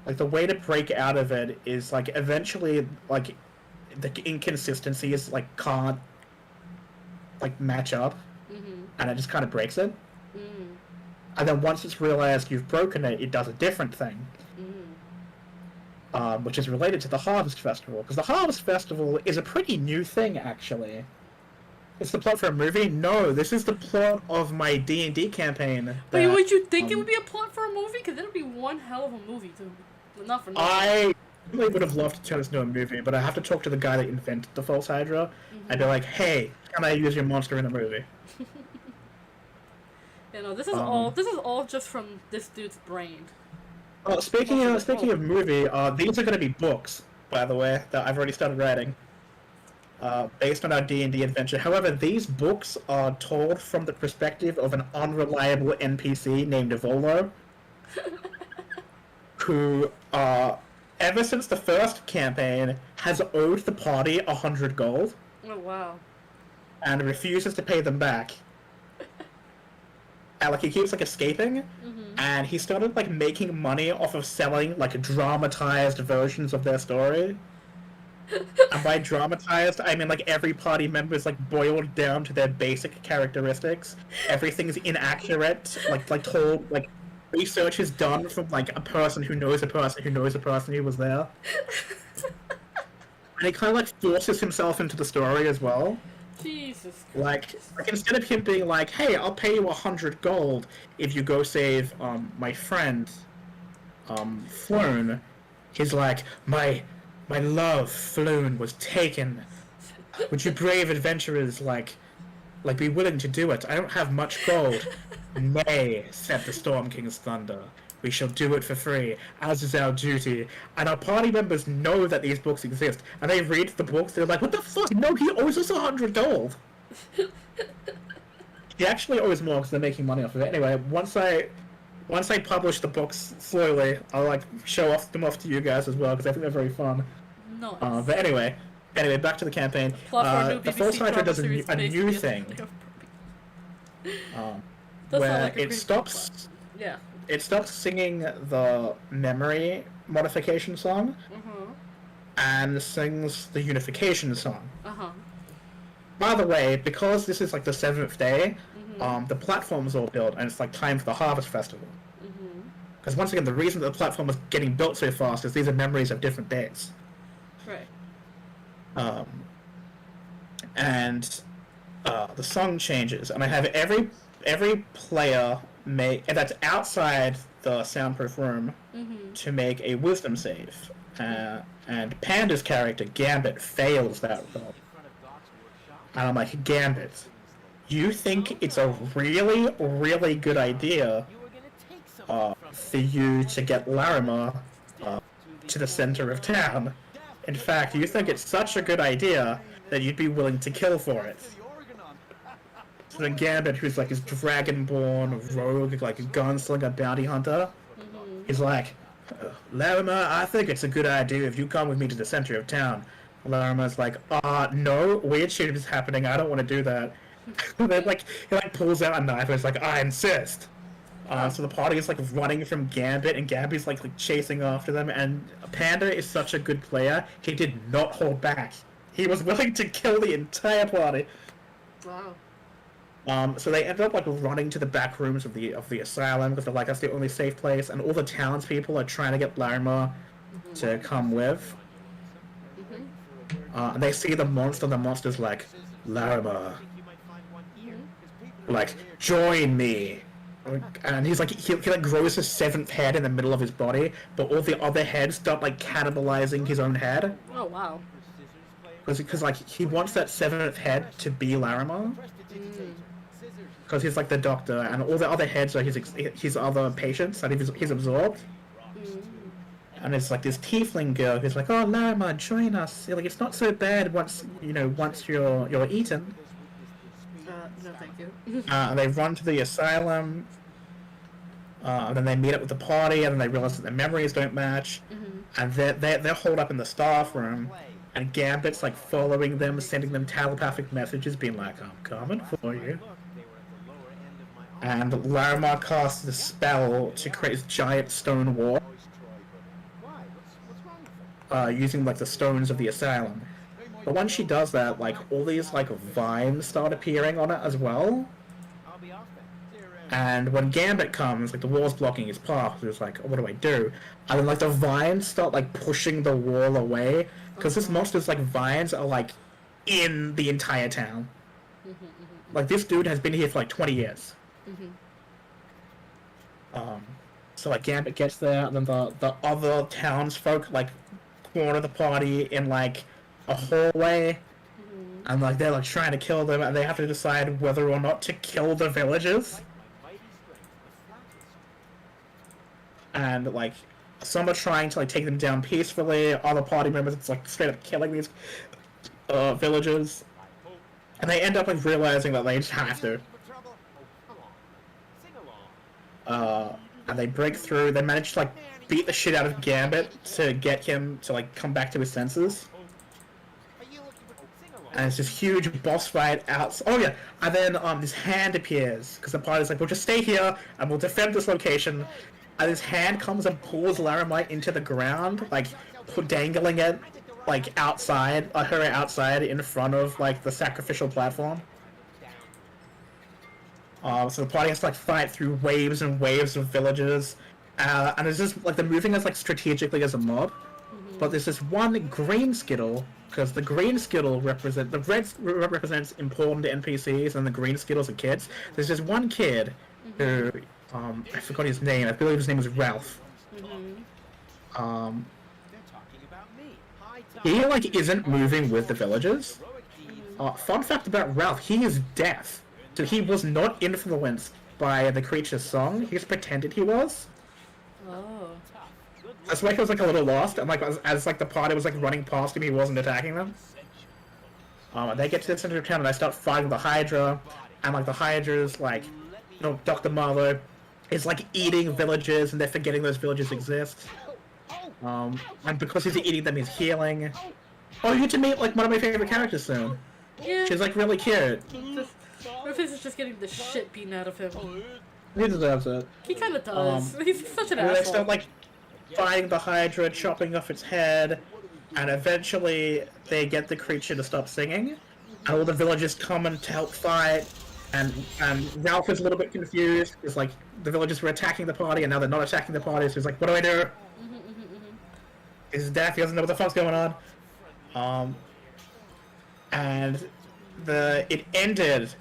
Like, the way to break out of it is, like, eventually, like, the inconsistencies, like, can't, like, match up. And it just kind of breaks it. And then once it's realized you've broken it, it does a different thing. Which is related to the Harvest Festival. Because the Harvest Festival is a pretty new thing, actually. It's the plot for a movie? No, this is the plot of my D&D campaign. Wait, would you think it would be a plot for a movie? Because it would be one hell of a movie, too. Not for nothing. I really would have loved to turn this into a movie, but I have to talk to the guy that invented the False Hydra. I'd be like, hey, can I use your monster in a movie? Yeah, no, this is all just from this dude's brain. Speaking of movie, these are going to be books, by the way, that I've already started writing. Based on our D&D adventure. However, these books are told from the perspective of an unreliable NPC named Evolo, who, ever since the first campaign, has owed the party 100 gold. Oh, wow. And refuses to pay them back. And, like, he keeps, like, escaping, and he started, like, making money off of selling, like, dramatized versions of their story. And by dramatized, I mean, like, every party member is, like, boiled down to their basic characteristics. Everything's inaccurate, like told, like, research is done from, like, a person who knows a person who knows a person who was there. And he kind of, like, forces himself into the story as well. Jesus Like instead of him being like, hey, I'll pay you 100 gold if you go save, my friend, Floon, he's like, my love, Floon, was taken. Would you brave adventurers, like, be willing to do it? I don't have much gold. Nay, said the Storm King's thunder. We shall do it for free, as is our duty. And our party members know that these books exist. And they read the books, they're like, what the fuck? No, he owes us 100 gold. He actually owes more because they're making money off of it. Anyway, once I publish the books slowly, I'll, like, show them off to you guys as well, because I think they're very fun. Nice. But anyway, back to the campaign. The False Hydra does a new thing. Where it stops... Yeah. It stops singing the memory modification song and sings the unification song. By the way, because this is like the 7th day, the platform's all built and it's like time for the Harvest Festival. Because once again, the reason that the platform is getting built so fast is these are memories of different dates. Right. And the song changes, and I have every player that's outside the soundproof room to make a wisdom save. And Panda's character, Gambit, fails that roll. And I'm like, Gambit, you think it's a really, really good idea for you to get Larimer to the center of town. In fact, you think it's such a good idea that you'd be willing to kill for it. So then Gambit, who's like his dragonborn rogue, like a gunslinger bounty hunter, is like, Larimer, I think it's a good idea if you come with me to the center of town. Larimer's like, no, weird shit is happening, I don't want to do that. Then, like, he like pulls out a knife and it's like, I insist. So the party is like running from Gambit, and Gambit's like chasing after them, and Panda is such a good player, he did not hold back. He was willing to kill the entire party. Wow. So they ended up like running to the back rooms of the asylum because they're like, that's the only safe place, and all the townspeople are trying to get Larimer to come with. And they see the monster, and the monster's like, Larimer, like, join me. And he's like, he like grows his 7th head in the middle of his body, but all the other heads start like cannibalizing his own head. Oh wow. Because like he wants that 7th head to be Larimer. Because he's like the doctor, and all the other heads are his other patients that he's absorbed. And it's like this tiefling girl who's like, oh, Larimer, join us. Like, it's not so bad once you're eaten. No, thank you. And they run to the asylum. And then they meet up with the party, and then they realize that their memories don't match. And they're holed up in the staff room, and Gambit's like following them, sending them telepathic messages, being like, I'm coming for you. And Larimer casts the spell to create this giant stone wall, using like the stones of the asylum. But when she does that, like all these like vines start appearing on it as well. And when Gambit comes, like the wall's blocking his path, so it's like, what do I do? And then like the vines start like pushing the wall away, because this monster's like vines are like in the entire town. Like, this dude has been here for like 20 years. So like Gambit gets there, and then the other townsfolk like corner the party in like a hallway, and like they're like trying to kill them, and they have to decide whether or not to kill the villagers. And like some are trying to like take them down peacefully, other party members it's like straight up killing these villagers, and they end up like realizing that they just have to. And they break through. They manage to like beat the shit out of Gambit to get him to like come back to his senses. And it's this huge boss fight out. Oh yeah, and then this hand appears because the party's like, we'll just stay here and we'll defend this location. And this hand comes and pulls Laramite into the ground, like dangling it like outside, her outside in front of like the sacrificial platform. So the party has to like fight through waves and waves of villagers, and it's just like they're moving as like strategically as a mob. But there's this one green skittle, because the green skittle represents important NPCs, and the green skittles are kids. There's this one kid who I forgot his name. I believe his name was Ralph. He like isn't moving with the villagers. Fun fact about Ralph: he is deaf. So he was not influenced by the creature's song. He just pretended he was. Oh. That's why he was like a little lost. And like as like the party was like running past him, he wasn't attacking them. They get to the center of town and they start fighting the Hydra, and like the Hydra's like, Dr. Marlowe is like eating villagers, and they're forgetting those villagers exist. And because he's eating them, he's healing. Oh, you get to meet like one of my favorite characters soon. Yeah. She's like really cute. Rufus is just getting the shit beaten out of him. He deserves it. He kind of does. He's such an They asshole. start like fighting the Hydra, chopping off its head, and eventually they get the creature to stop singing. And all the villagers come in to help fight, and Ralph is a little bit confused. It's like the villagers were attacking the party, and now they're not attacking the party. So he's like, "What do I do?" He's deaf. He doesn't know what the fuck's going on. And it ended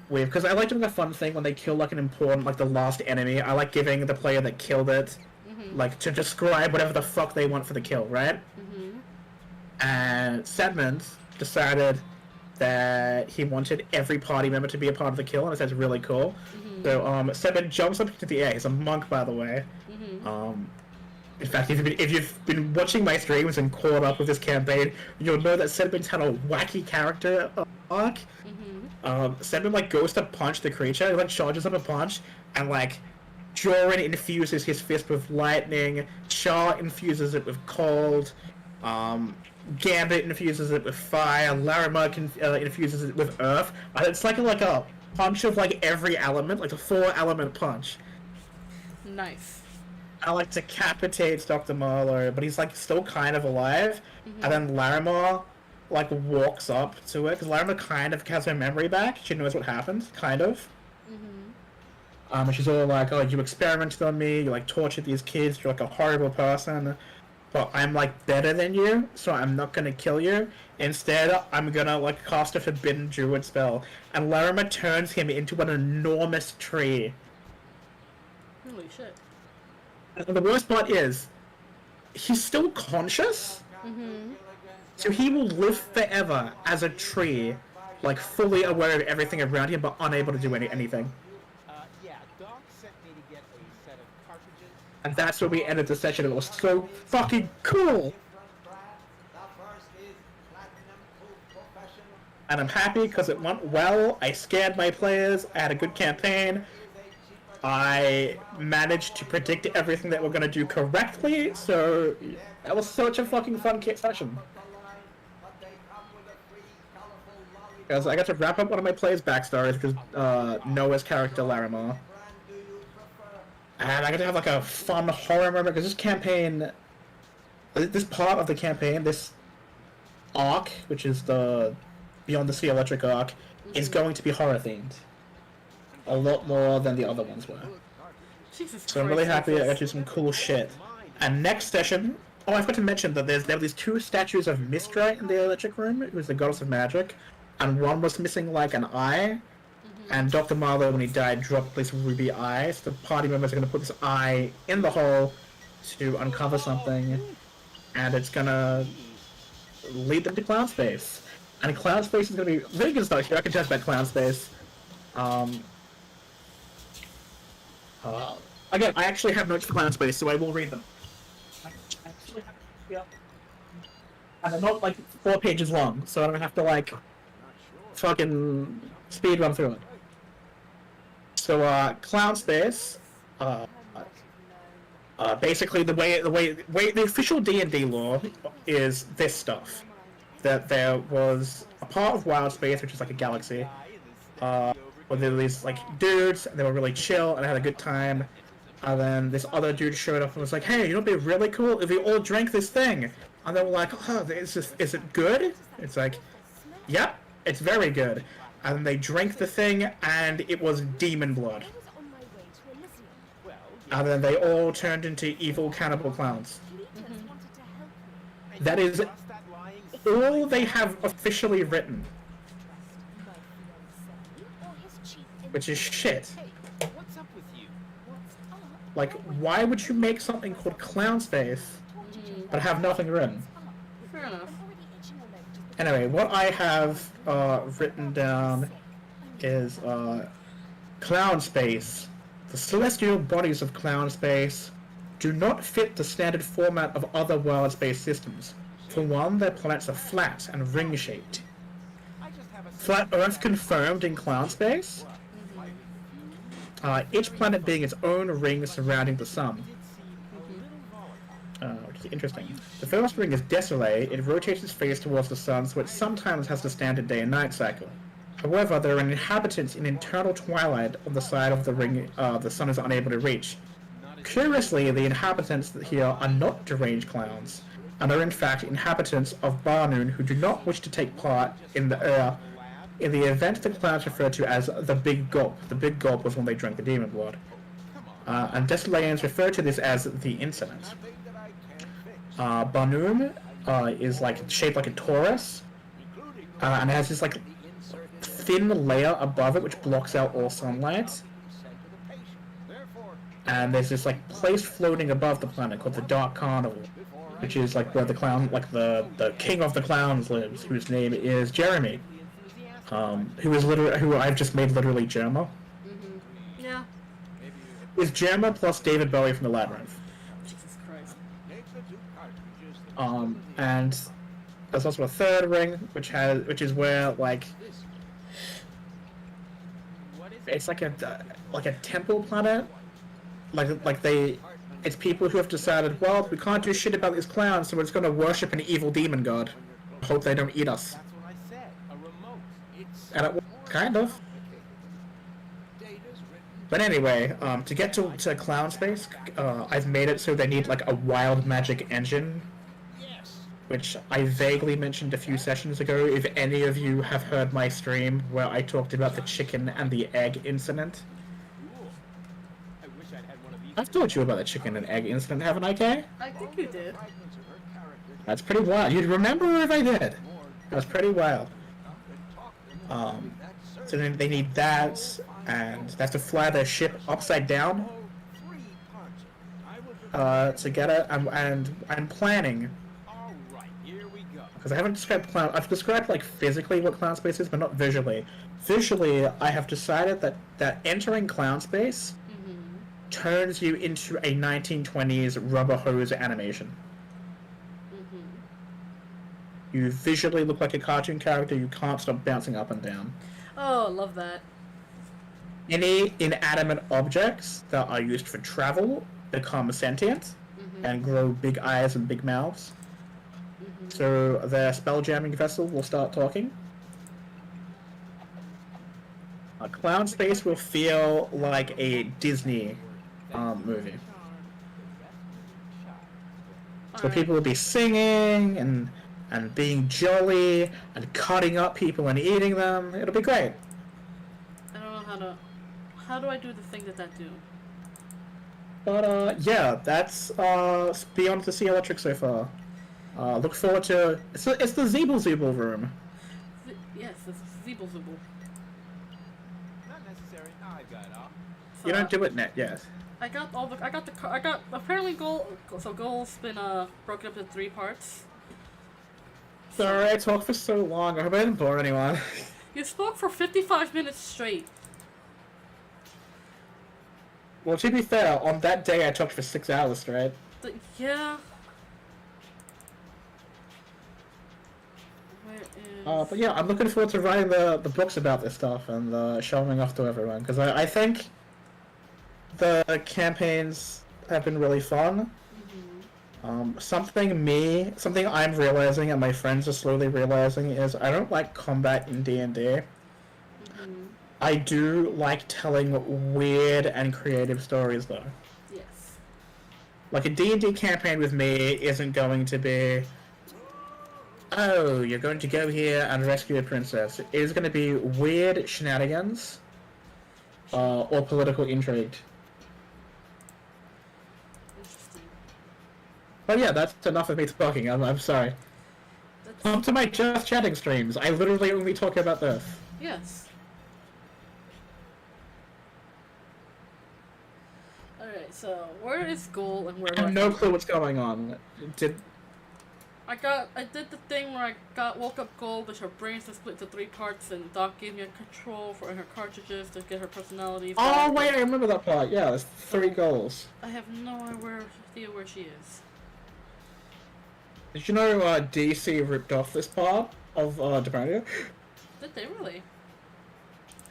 with, because I like doing a fun thing when they kill like an important, like the last enemy. I like giving the player that killed it, like to describe whatever the fuck they want for the kill, right? And Sedmond decided that he wanted every party member to be a part of the kill, and it sounds really cool. So Sedmond jumps up into the air. He's a monk, by the way. In fact, if you've been watching my streams and caught up with this campaign, you'll know that Sedmond's had a wacky character arc. Sedmond like goes to punch the creature, he like charges up a punch, and like Joran infuses his fist with lightning, Char infuses it with cold, Gambit infuses it with fire, Larimar infuses it with earth, and it's like a punch of like every element, like a 4-element punch. Nice. I like decapitates Dr. Marlowe, but he's like still kind of alive, and then Larimar like walks up to it, because Larimar kind of has her memory back. She knows what happened, kind of. And she's all like, "Oh, you experimented on me, you like tortured these kids, you're like a horrible person, but I'm like better than you, so I'm not gonna kill you. Instead, I'm gonna like cast a forbidden druid spell." And Larimar turns him into an enormous tree. Holy shit. And the worst part is, he's still conscious, so he will live forever as a tree, like fully aware of everything around him, but unable to do anything. Yeah, Doc sent me to get a set of cartridges. And that's where we ended the session. It was so fucking cool. And I'm happy because it went well. I scared my players. I had a good campaign. I managed to predict everything that we're going to do correctly, so that was such a fucking fun session. Because I got to wrap up one of my players' backstories, because Noah's character Larimar. And I got to have like a fun horror moment, because this campaign, this part of the campaign, this arc, which is the Beyond the Sea Electric arc, is going to be horror themed. A lot more than the other ones were. Jesus So I'm Christ, really happy I Rufus. got to do some cool shit. And next session, I forgot to mention that there were these 2 statues of Mistra in the Electric Room, who's the goddess of magic. and one was missing like an eye. And Dr. Marlowe, when he died, dropped this ruby eye. So the party members are going to put this eye in the hole to uncover something, and it's going to lead them to Clown Space. And Clown Space is going to be really good stuff here. I can tell about Clown Space. Again, I actually have notes for Clown Space, so I will read them. I actually have yeah. And they're not like 4 pages long, so I don't have to like fucking speed run through it. So, Clown Space, basically the official D&D law is this stuff. That there was a part of Wild Space, which is like a galaxy, where there were these, like, dudes, and they were really chill, and had a good time, and then this other dude showed up and was like, hey, you know what'd be really cool if we all drank this thing? And they were like, oh, is it good? It's like, yep, it's very good. And they drank the thing, and it was demon blood. And then they all turned into evil cannibal clowns. That is all they have officially written. Which is shit. What's up with you? Like, why would you make something called Clown Space, but have nothing written? Fair enough. Anyway, what I have written down is Clown Space. The celestial bodies of Clown Space do not fit the standard format of other world space systems. For one, their planets are flat and ring-shaped. Flat Earth confirmed in Clown Space. Each planet being its own ring surrounding the sun. Which is interesting. The first ring is Desolate. It rotates its face towards the sun, so it sometimes has the standard day and night cycle. However, there are inhabitants in eternal twilight on the side of the ring the sun is unable to reach. Curiously, the inhabitants here are not deranged clowns, and are in fact inhabitants of Barnoon who do not wish to take part in the event the clowns refer to as the Big Gulp. The Big Gulp was when they drank the demon blood. And Desolations refer to this as the incident. Barnoon is like shaped like a torus, and it has this like thin layer above it which blocks out all sunlight. And there's this like place floating above the planet called the Dark Carnival, which is like where the clown, like the king of the clowns lives, whose name is Jeremy, who I've just made literally Jerma. Yeah. Is Jerma plus David Bowie from the Labyrinth. Jesus Christ. And there's also a third ring, which is where like it's like a temple planet. It's people who have decided, well, we can't do shit about these clowns, so we're just gonna worship an evil demon god. Hope they don't eat us. And it works, kind of. But anyway, to get to Clown Space, I've made it so they need like a wild magic engine, which I vaguely mentioned a few sessions ago. If any of you have heard my stream where I talked about the chicken and the egg incident. I've told you about the chicken and egg incident, haven't I, Kay? I think you did. That's pretty wild. You'd remember if I did. That's pretty wild. So then they need that, and they have to fly their ship upside down to get it. And I'm planning, because I haven't described clown. I've described like physically what Clown Space is, but not visually. Visually, I have decided that entering Clown Space turns you into a 1920s rubber hose animation. You visually look like a cartoon character. You can't stop bouncing up and down. Oh, love that. Any inanimate objects that are used for travel become sentient and grow big eyes and big mouths. So their spell jamming vessel will start talking. Clown Space will feel like a Disney movie. So people will be singing and being jolly and cutting up people and eating them. It'll be great. I don't know how do I do the thing that do? But yeah, that's Beyond the Sea Electric so far. Look forward to it's the Zeeble room. Yes, this is Zeeble Zooble. Not necessary. I got off. So, You don't do it net, yes. I got apparently Goal's been broken up into 3 parts. Sorry, I talked for so long. I hope I didn't bore anyone. You spoke for 55 minutes straight. Well, to be fair, on that day I talked for 6 hours straight. Yeah. Where is... But yeah, I'm looking forward to writing the books about this stuff and showing off to everyone, because I think the campaigns have been really fun. Something I'm realizing and my friends are slowly realizing is I don't like combat in D&D. I do like telling weird and creative stories though. Yes. Like a D&D campaign with me isn't going to be, oh, you're going to go here and rescue a princess. It is going to be weird shenanigans or political intrigue. But yeah, that's enough of me talking. I'm sorry. Come to my just chatting streams. I literally only talk about this. Yes. Alright, so where is Goal and where do I have no clue what's going on. I did the thing where woke up Gold, but her brains were split into 3 parts, and Doc gave me a control for her cartridges to get her personality. Oh wait, I remember that part. Yeah, there's 3 goals. I have no idea where she is. Did you know DC ripped off this part of Deponia? Did they really?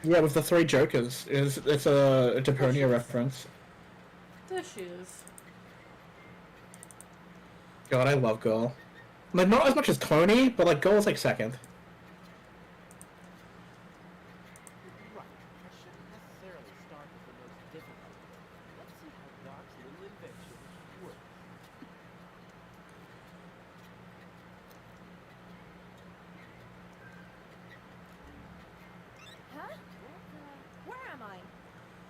Yeah, with the 3 Jokers. It's a Deponia reference. There she is. God, I love Girl. Like, not as much as Tony, but like Girl's like second. Right. I shouldn't necessarily start with the most difficult. Let's see how Doc's little invention works. Huh? Where am I?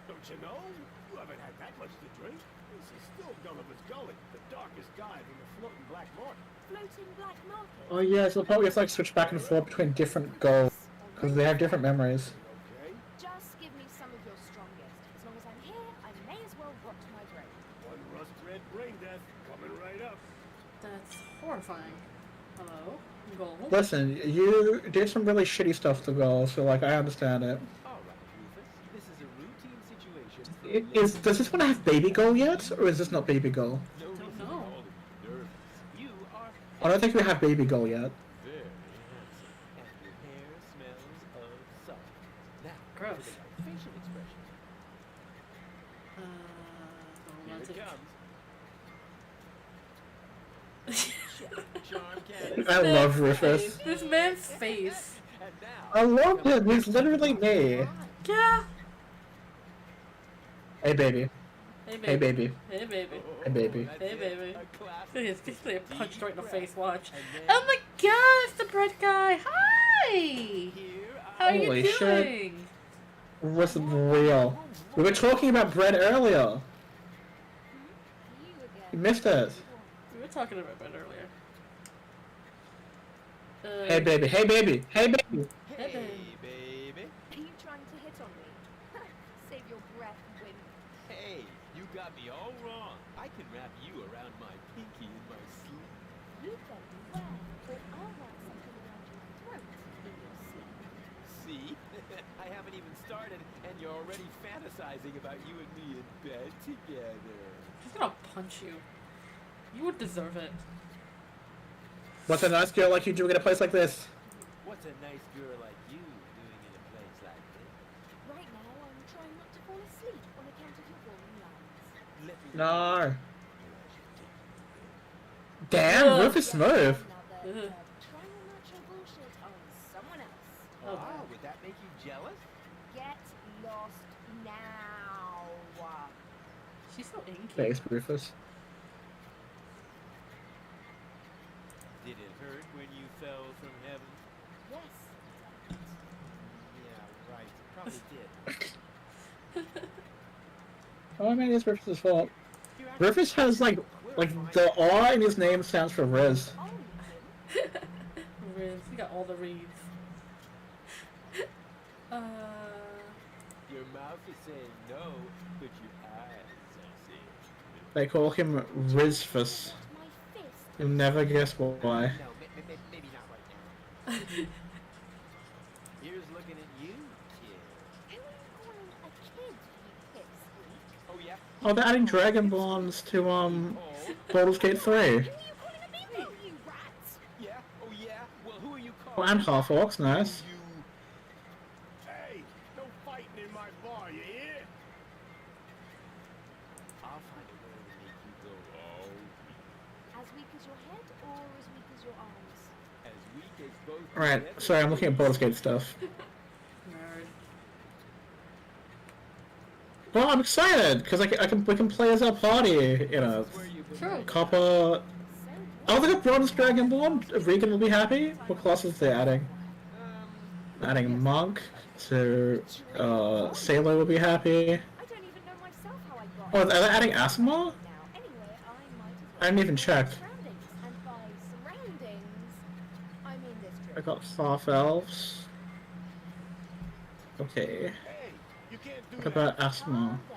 Don't you know? You haven't had that much to drink. This is still Gulliver's Gully, the darkest dive in the floating black market. Floating black market? Oh yeah, so probably have to like switch back and forth between different goals because they have different memories. Okay? Just give me some of your strongest. As long as I'm here, I may as well rot my brain. One rust red brain death coming right up. That's horrifying. Hello? Goal? Listen, you did some really shitty stuff to Goal, so like I understand it. All right, Rufus. This is a routine situation. Does this one have Baby Goal yet, or is this not Baby Goal? No reason to know. call it nervous. You are I don't think we have Baby Goal yet. very handsome, and your hair smells of salt. Now, Gross. to the facial expressions. Here it comes. Charm cannon. I love Rufus. This man's face. And now, I love him. He's literally me. Yeah. Hey baby. Hey baby. Hey baby. Hey baby. Hey baby. that's Hey it. baby. A classic. He's getting punched right in the face. Watch. And then Oh my God! It's the bread guy. Hi. here How are you Holy doing? shit. What's real? We were talking about bread earlier. You You again. missed it. We were talking about bread earlier. Hey baby. Hey baby. Hey baby. Hey, Hey, baby. Are you trying to hit on me? Save your breath, Wimp. Hey, you got me all wrong. I can wrap you around my pinky in my sleep. You better beware, or I'll wrap something around your throat in your sleep. See? I haven't even started, and you're already fantasizing about you and me in bed together. He's gonna punch you. You would deserve it. What's a nice girl like you doing in a place like this? What's a nice girl like you doing in a place like this? Right now, I'm trying not to fall asleep on account of your boring lines. Let me No. Ugh. Damn, Rufus smooth. Another trying to match your bullshit on someone else. Oh. Wow, would that make you jealous? Get lost now. She's so inky. Thanks, Rufus. Did it hurt when you fell from heaven? Yes. Yeah, right. Probably did. Oh, I mean, it's Rufus's fault. You're actually- Rufus has like the R in his name stands for Riz. Oh, Riz, he got all the reads. mouth is saying no, but your eyes are saying They call him Rizfus. My fist. You'll never guess why. no. Maybe not right now. Here's looking at you, kid. Who are you calling a kid, you pipsqueak? Oh yeah. Oh, they're adding Dragonborns to Oh. Baldur's Gate 3. Who are you calling a bingo, you rats? Yeah. Oh yeah. Well, who are you Oh, calling? and half orcs, nice. You. Hey, no fighting in my bar, you hear? I'll find a way to make you go all weak. As weak as your head or as weak as your arms? As weak as both. Alright, together. sorry, I'm looking at Baldur's Gate stuff. Nerd. Well, I'm excited, because we can play as our party, you know. That's where you've been True. hiding. Copper... So Oh, they got Bronze Dragonborn. Regan will be happy. What classes are they adding? Adding Monk to Sailor will be happy. I don't even know myself how I got Oh, it. are they adding Asimar? Now, anyway, I might as well. I didn't even check. Surroundings, and by surroundings, I mean this I trip. got half elves. Okay. Hey, you can't do What that. about Asimar? Calm down. It's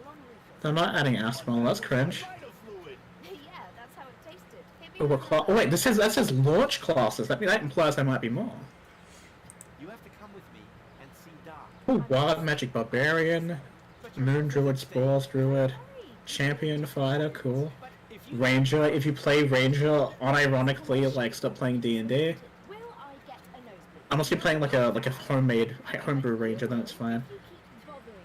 a long refill. They're not adding Asimar. That's cringe. Vital fluid. Yeah, that's how it tasted. Hit me Oh, with what class? the- Oh wait, that says launch classes. That implies there might be more. You have to come with me and see Doc. Oh, Wild Magic Barbarian, Moon Druid, Spores Druid, Champion Fighter, cool. But if you Ranger. If you play Ranger, unironically, like stop playing D&D. Will I get a nosebleed? Unless you're playing like a homebrew Ranger, then it's fine. If you keep bothering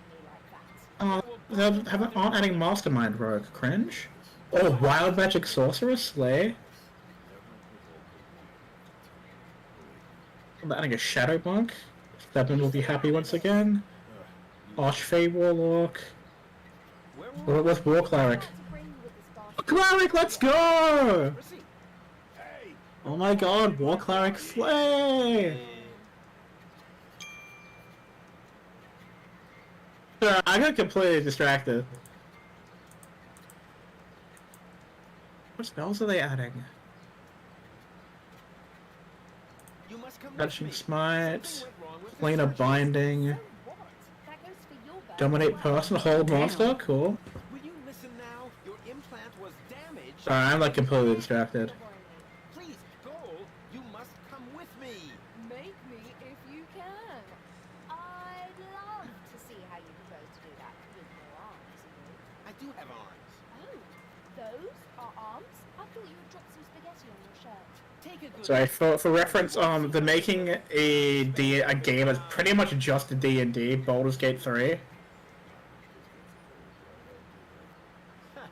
me like that. Aren't adding Mastermind Rogue. Cringe. Oh, Wild Magic Sorcerer Slay. I'm adding a Shadow Monk. Stedman will be happy once again. Archfey Warlock. where With War Cleric. To bring you with this bastard. Cleric, let's go! Proceed. Hey, Oh my god, War Cleric Slay! I got completely distracted. What spells are they adding? You must come with Catching me. Smite, Something went wrong with the Planar search. Binding, What? That goes for your bed. Dominate Person, Hold Monster, cool. Will you listen now? Your implant was damaged. Sorry, I'm like completely distracted. Please, Cole, you must come with me. Make me if you can. I'd love to see how you propose to do that with no arms, I do have arms. Oh, those are arms? I thought you had dropped some spaghetti on your shirt. Take a good Sorry, for reference, they're making a game that's pretty much just a D&D, Baldur's Gate 3. Huh.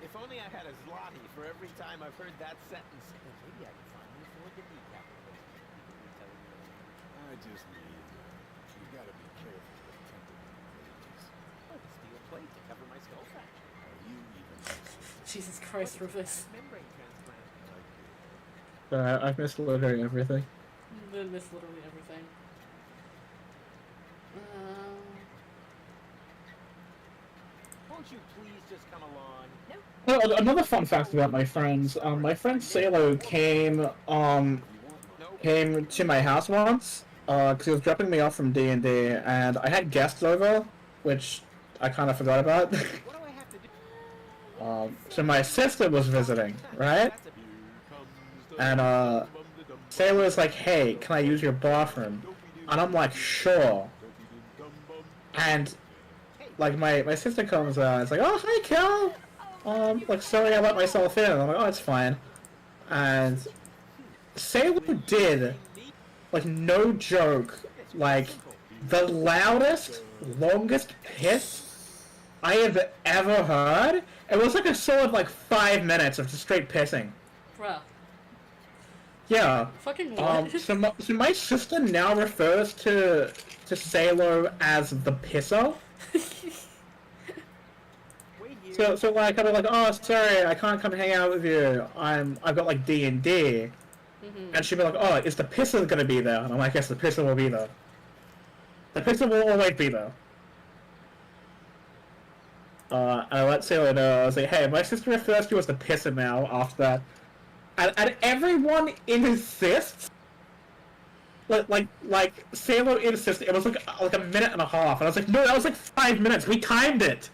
If only I had a zloty for every time I've heard that sentence. Then maybe I could finally afford the kneecap replacement. I just mean, you gotta be careful with temporary Oh, the steel plate to cover my skull fracture. Are you even Jesus Christ, Rufus. Membrane transplant. I've missed literally everything. You did miss literally everything. Won't you please just come along? Well, another fun fact about my friends, my friend Salo came to my house once, because he was dropping me off from D&D, and I had guests over, which I kind of forgot about. What do I have to do? So my sister was visiting, right? That's a- And Sailor was like, "Hey, can I use your bathroom?" And I'm like, "Sure." And like my sister comes out, it's like, "Oh, hi, Kel. Like, sorry I let myself in." I'm like, "Oh, it's fine." And Sailor did, like, no joke, like the loudest, longest piss I have ever heard. It was like a solid like 5 minutes of just straight pissing. Bruh. Yeah. Fucking what? So my sister now refers to Salo as the pisser. Wait here. So like I'm like, "Oh, sorry, I can't come hang out with you. I've got like D&D." Mm-hmm. And she'd be like, "Oh, is the pisser gonna be there?" And I'm like, "Yes, the pisser will be there. The pisser will always be there." And I let Sailor know, I was like, "Hey, my sister refers to you as the pisser now after that." And everyone insists like Sailor insisted it was like a minute and a half, and I was like, no, that was like 5 minutes. We timed it.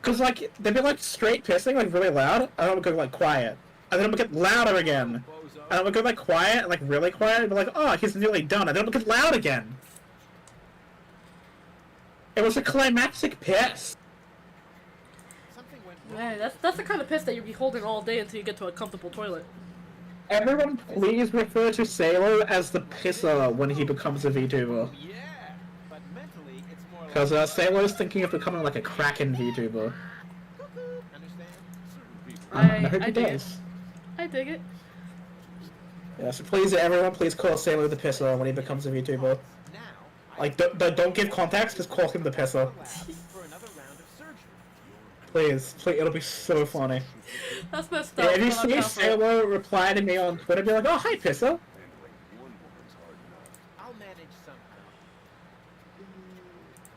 Cause like they'd be like straight pissing like really loud, and then it would go like quiet, and then it would get louder again, and it would go like quiet and like really quiet, and be like, oh, he's nearly done, and then it would get loud again. It was a climactic piss. Something went wrong. Man, that's the kind of piss that you'll be holding all day until you get to a comfortable toilet. Everyone, please refer to Sailor as the pisser when he becomes a VTuber. Yeah, but mentally it's more like... Because Sailor is thinking of becoming like a Kraken VTuber. Understand? I hope he dig it. does. I dig it. Yeah, so please, everyone, please call Sailor the pisser when he becomes a VTuber. Now, Like, don't give context, just call him the pisser. for another round of surgery. Please, it'll be so funny. That's messed Yeah, up. if you but I'm see down for it. Sailor reply to me on Twitter, be like, oh, hi, pisser. I'll manage somehow.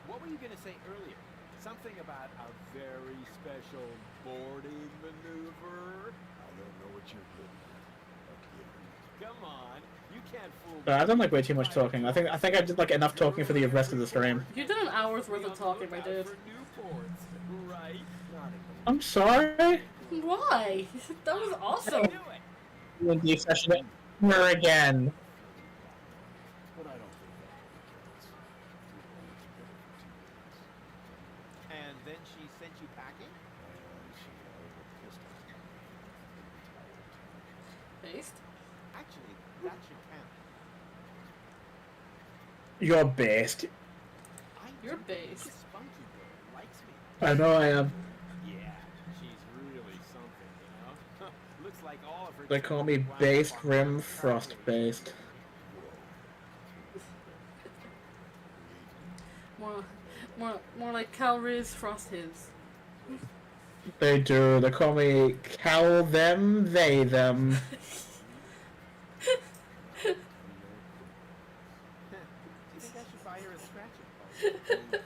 What were you gonna say earlier? Something about a very special boarding maneuver? I don't know what you're getting at. Come on, you can't fool But I've done like way too much talking. I think I did like enough talking for the rest of the stream. You did an hour's worth of talking, my dude. For Newports, right? I'm sorry. Why? That was awesome. Do it. D session here again. But I don't think that counts. And then she sent you packing? And she pissed us. Based? Actually, that should count. You're based. You're do think based. this spunky girl likes me. I know I am. Yeah, she's really something, you know? Looks like all of her... They call me Based Rim Frost Based. More like Kalrim Frosthill. They do. They call me Cow them, they them. Do you think I should buy her a scratching post?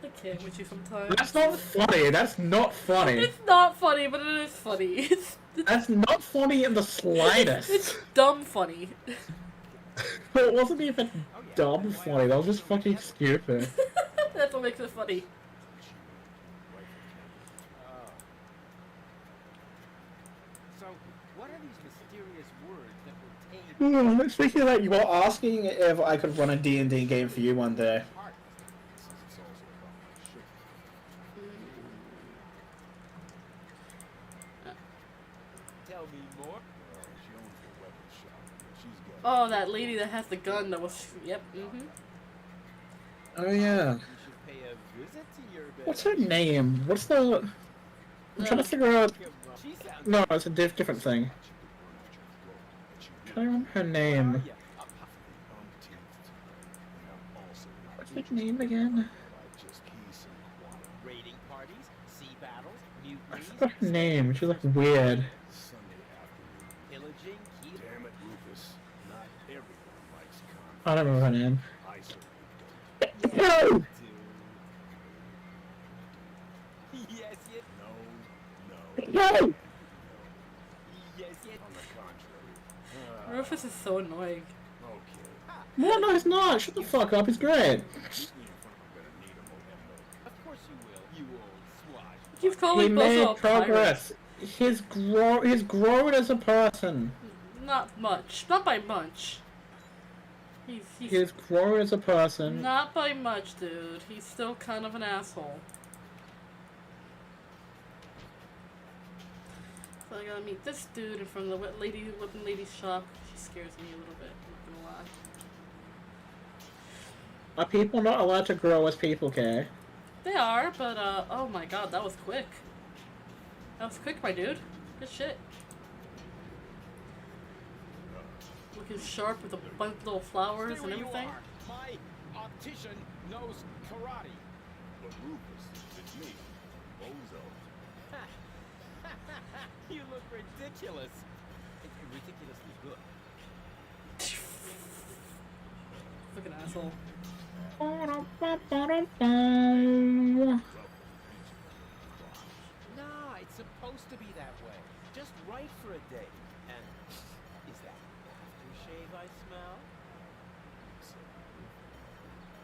I can't with you sometimes. That's not funny. That's not funny. It's not funny, but it is funny. That's not funny in the slightest. It's dumb funny. It wasn't even dumb funny. That was just fucking stupid. That's what makes it funny. So, what are these mysterious words that will tame Speaking of that, you were asking if I could run a D&D game for you one day. heart? Since it's also about my ship. Tell me more. She owns the weapons shop. She's got... Oh, that lady that has the gun that was... Yep, Oh yeah. You should pay a visit to your bed. What's her name? What's the... I'm trying to figure out... She sounds... No, it's a different thing. I don't remember her name. Yeah, What's her name again? raiding parties, sea battles, I mutinies, forgot her name. She looked weird. Sunday afternoon. pillaging, keep... Damn it, Rufus. Not everyone likes conflict. I don't remember her name. I certainly don't. No! Yes, yes, No. No! yes, yes. On the contrary. Rufus is so annoying. Okay. No, no, he's not. Shut the fuck up. He's great. Of course you will, you old swat. He keeps He calling Bozo made a pirate. progress. He's grown as a person. Not much. Not by much. He's He's grown as a person. not by much, dude. He's still kind of an asshole. So I gotta meet this dude in front of the whipping lady's shop. She scares me a little bit, I'm not gonna lie. Are people not allowed to grow as people, Kay? They are, but oh my god, that was quick. That was quick, my dude. Good shit. Looking sharp with a bunch of little flowers Stay and where you everything. are. My optician knows karate. But Rufus, it's me, Bozo. You look ridiculous. Ridiculously good. Fucking asshole. Nah, it's supposed to be that way. Just right for a day. And is that shave I smell?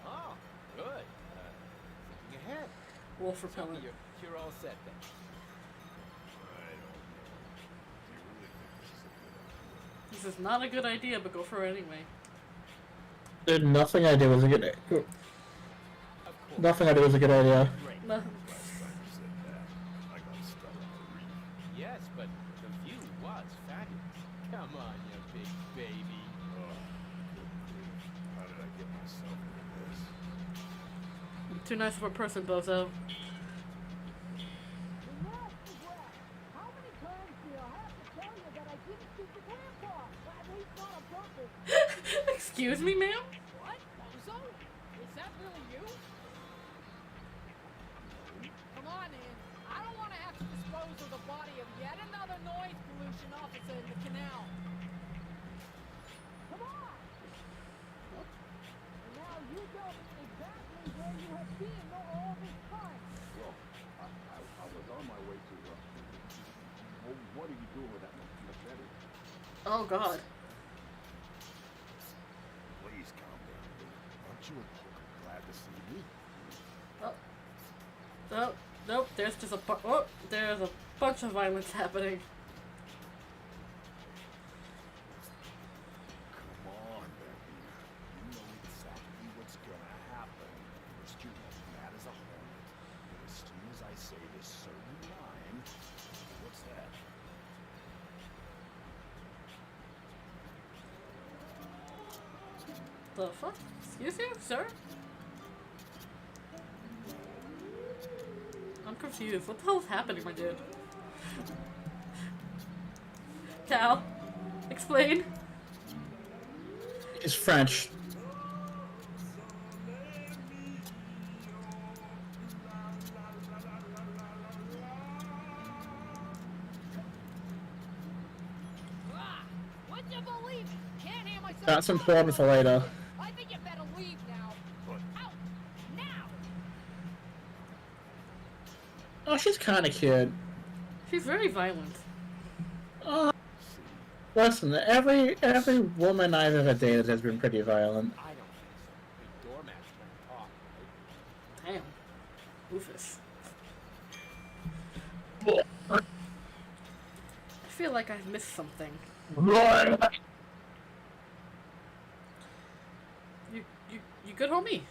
Oh, good. Thinking ahead. Wolf So repellent. you're all set then. This is not a good idea, but go for it anyway. Dude, nothing I do is a good. Of course. Nothing I do is a good idea. Great. No. Yes, but the view was fabulous. Come on, you big baby. How did I get myself into this? You're too nice of a person, Bozo. How many times do I have to tell you that I didn't shoot the grandpa? At least not a bumper. Excuse me, ma'am? What? Bozo? Is that really you? Come on in. I don't want to have to dispose of the body of yet another noise pollution officer in the canal. Come on! And now you tell me exactly where you have been all this time. Well, I was on my way to, what are you doing with that machete? Oh, God. Please calm down, dude. Aren't you glad to see me? Oh. Oh, nope, there's just there's a bunch of violence happening. Come on, baby. You know exactly what's gonna happen. First you're mad as a hornet, but as soon as I say this certain line, what's that? The fuck? Excuse you, sir? I'm confused. What the hell's happening, my dude? Cal, explain. It's French. Would you believe it? Can't hear myself. That's important for later. I think you better leave now. Out! Now! Oh, she's kind of cute. She's very violent. Listen, every woman I've ever dated has been pretty violent. I don't think so. Big doormat's trying to talk, right? Damn. Rufus. I feel like I've missed something. You good, homie?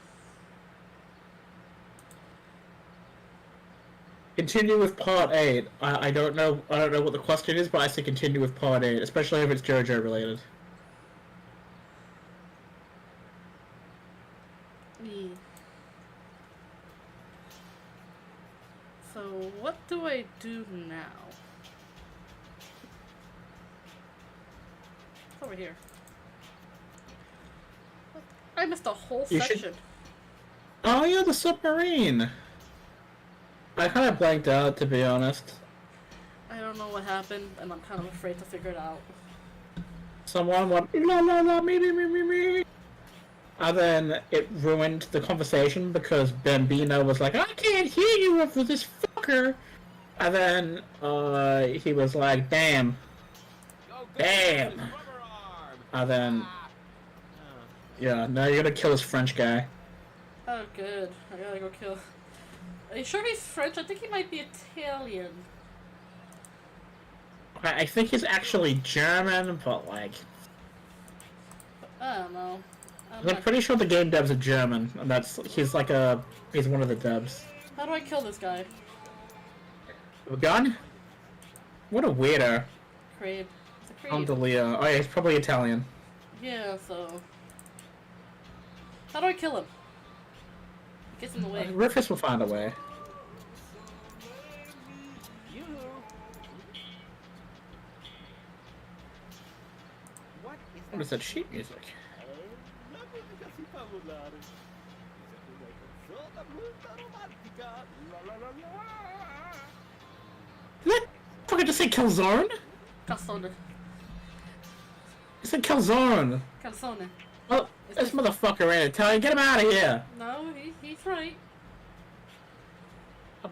Continue with part 8. I don't know what the question is, but I say continue with part 8, especially if it's JoJo related. Me. So what do I do now? It's over here. I missed a whole You should- section. Oh yeah, the submarine! I kind of blanked out, to be honest. I don't know what happened, and I'm kind of afraid to figure it out. Someone went, la la la, me. And then it ruined the conversation because Bambino was like, I can't hear you over this fucker! And then, he was like, damn. Go, Damn. Rubber arm. And then, yeah, now you're gonna kill this French guy. Oh, good. I gotta go kill. Are you sure he's French? I think he might be Italian. I think he's actually German, but like, I don't know. I'm pretty sure the game devs are German, and he's one of the devs. How do I kill this guy? A gun? What a weirdo. Crave. It's a crave. Andalia. Oh yeah, he's probably Italian. Yeah, so... How do I kill him? He gets in the way. Rufus will find a way. What is that sheet music? Did that fucker just say Killzone? Calzone. He said Killzone. Calzone. Well, this motherfucker ain't Italian. Get him out of here. No, he's right.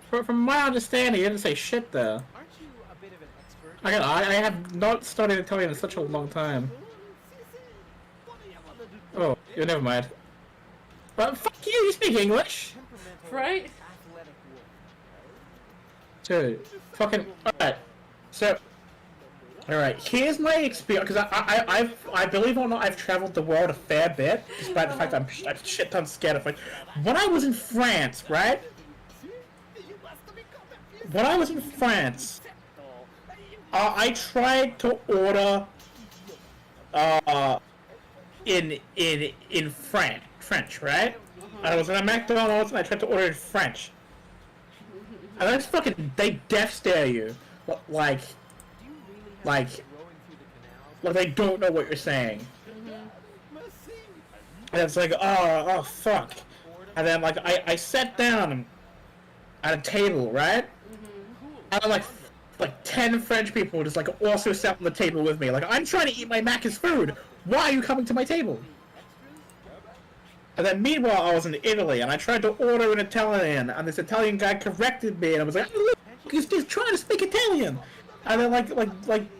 From my understanding, he didn't say shit there. Aren't you a bit of an expert? I have not studied Italian in such a long time. Oh, yeah, never mind. But fuck you, you speak English! Temperamental, Right? athletic wolf. Dude, fucking, alright. So, alright, here's my experience, because I believe it or not, I've traveled the world a fair bit, despite the fact I'm shit ton scared of it. When I was in France, right? When I was in France, I tried to order, in French, right? And I was at a McDonald's and I tried to order in French. And that's fucking, they death stare you. Like they don't know what you're saying. And it's like, oh fuck. And then like, I sat down at a table, right? And then like 10 French people just like also sat on the table with me. Like, I'm trying to eat my Macca's food. Why are you coming to my table? And then meanwhile, I was in Italy, and I tried to order an Italian, and this Italian guy corrected me, and I was like, look, he's trying to speak Italian. And then like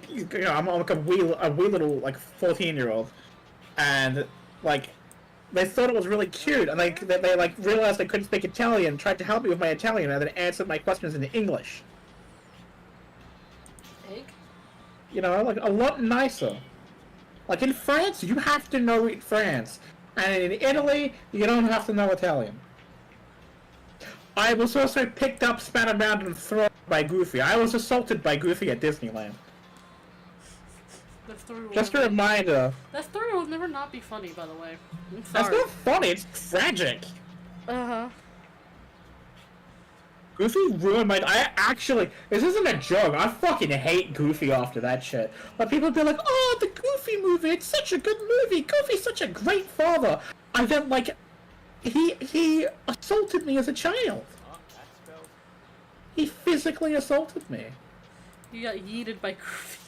you know, I'm like a wee little like 14-year-old, and like they thought it was really cute, and like they like realized I couldn't speak Italian, tried to help me with my Italian, and then answered my questions in English. Egg? You know, like a lot nicer. Like in France, you have to know France. And in Italy, you don't have to know Italian. I was also picked up, spat around, and thrown by Goofy. I was assaulted by Goofy at Disneyland. Just a reminder. That story will never not be funny, by the way. I'm That's sorry. not funny, it's tragic. Uh-huh. Goofy ruined my... This isn't a joke. I fucking hate Goofy after that shit. But people be like, oh, the Goofy movie, it's such a good movie. Goofy's such a great father. I then, like, he assaulted me as a child. He physically assaulted me. You got yeeted by Goofy.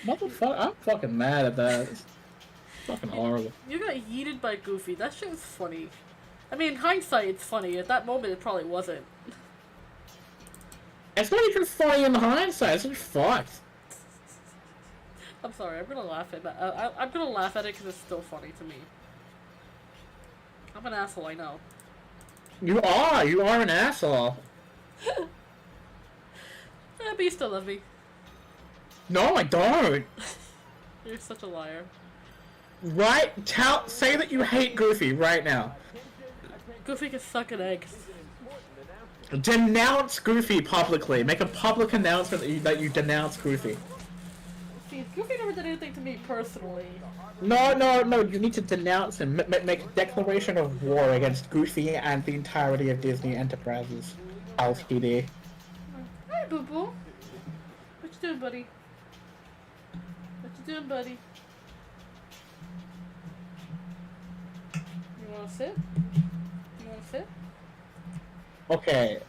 Motherfucker, I'm fucking mad at that. It's fucking horrible. You got yeeted by Goofy. That shit was funny. I mean, in hindsight, it's funny. At that moment, it probably wasn't. It's not even funny in hindsight. It's just fucked. I'm sorry. I'm gonna laugh at that. I'm gonna laugh at it because it's still funny to me. I'm an asshole. I know. You are an asshole. But you still love me. No, I don't. You're such a liar. Right? Say that you hate Goofy right now. Goofy can suck an egg. Denounce Goofy publicly. Make a public announcement that you denounce Goofy. See, Goofy never did anything to me personally. No. You need to denounce him. Make a declaration of war against Goofy and the entirety of Disney Enterprises Ltd. Hi, Boo Boo. What you doing, buddy? What you doing, buddy? You wanna sit? You wanna sit? Okay.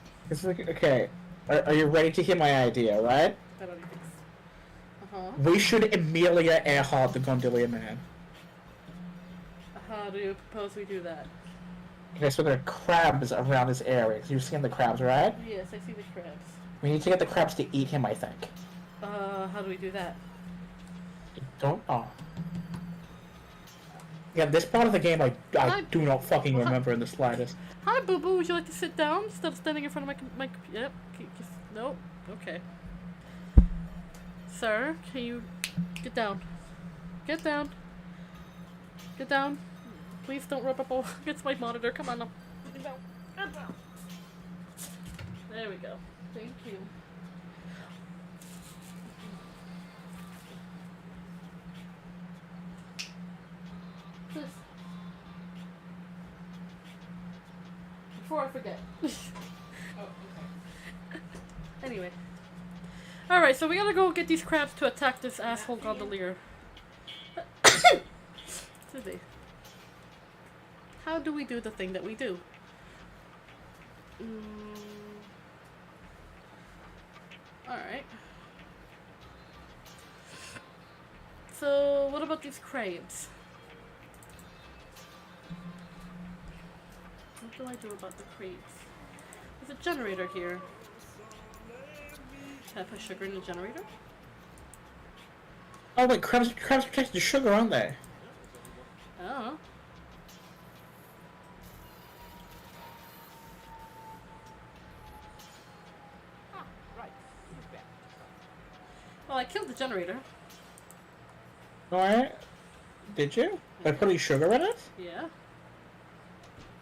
Okay. Are you ready to hear my idea, right? I don't even. Uh-huh. We should Amelia Earhart the Gondolier Man. How do you propose we do that? Okay, so there are crabs around this area. You've seen the crabs, right? Yes, I see the crabs. We need to get the crabs to eat him, I think. How do we do that? Don't know. Yeah, this part of the game I do not fucking remember in the slightest. Hi, Boo Boo. Would you like to sit down instead of standing in front of my Yep. Nope. Okay. Sir, can you get down? Get down. Get down. Please don't rub up all against my monitor. Come on now. Get down. Get down. There we go. Thank you. This. Before I forget. Anyway. Alright, so we gotta go get these crabs to attack this asshole gondolier. Excuse me. How do we do the thing that we do? Alright. So, what about these crabs? What do I do about the crabs? There's a generator here. Can I put sugar in the generator? Oh wait, crabs protect the sugar, aren't they? Oh. Ah, right. He's back. Well, I killed the generator. Alright. Did you? By putting sugar in it? Yeah.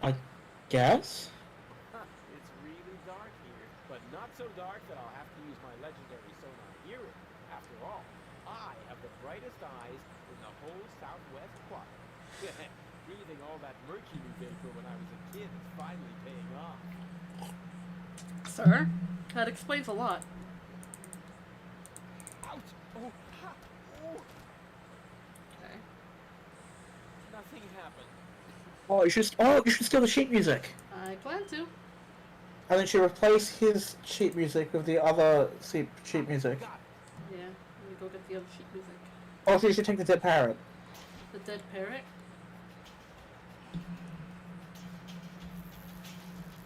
I guess? Huh, it's really dark here, but not so dark that I'll have to use my legendary sonar hearing. After all, I have the brightest eyes in the whole Southwest Quadrant. Breathing all that mercury vapor when I was a kid is finally paying off. Sir, that explains a lot. Ouch! Oh, ha! Oh! Okay. Nothing happened. Oh, you should steal the sheet music. I plan to. And then you replace his sheet music with the other sheet music. Got it. Yeah, let me go get the other sheet music. Also, you should take the dead parrot. The dead parrot?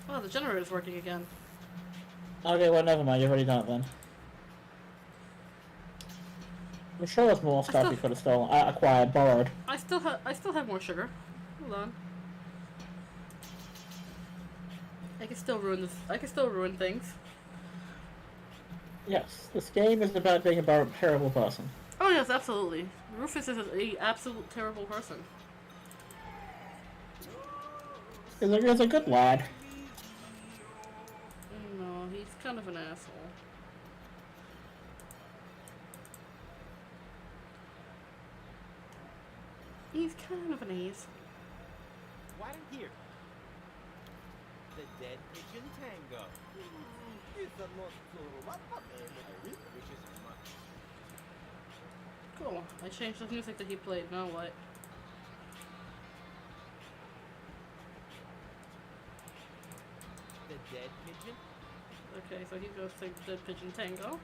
Oh, the generator's working again. Okay, well, never mind. You've already done it then. I'm sure there's more stuff you could have stolen, acquired, borrowed. I still have more sugar. Hold on. I can still ruin this. I can still ruin things. Yes, this game is about being a terrible person. Oh yes, absolutely. Rufus is a absolute terrible person. He's a good lad. No, he's kind of an asshole. He's kind of an ace. Why don't here? The Dead Pigeon Tango. It's a which isn't much. Cool. I changed the music that he played. Now what? The Dead Pigeon? Okay, so he goes to the Pigeon Tango.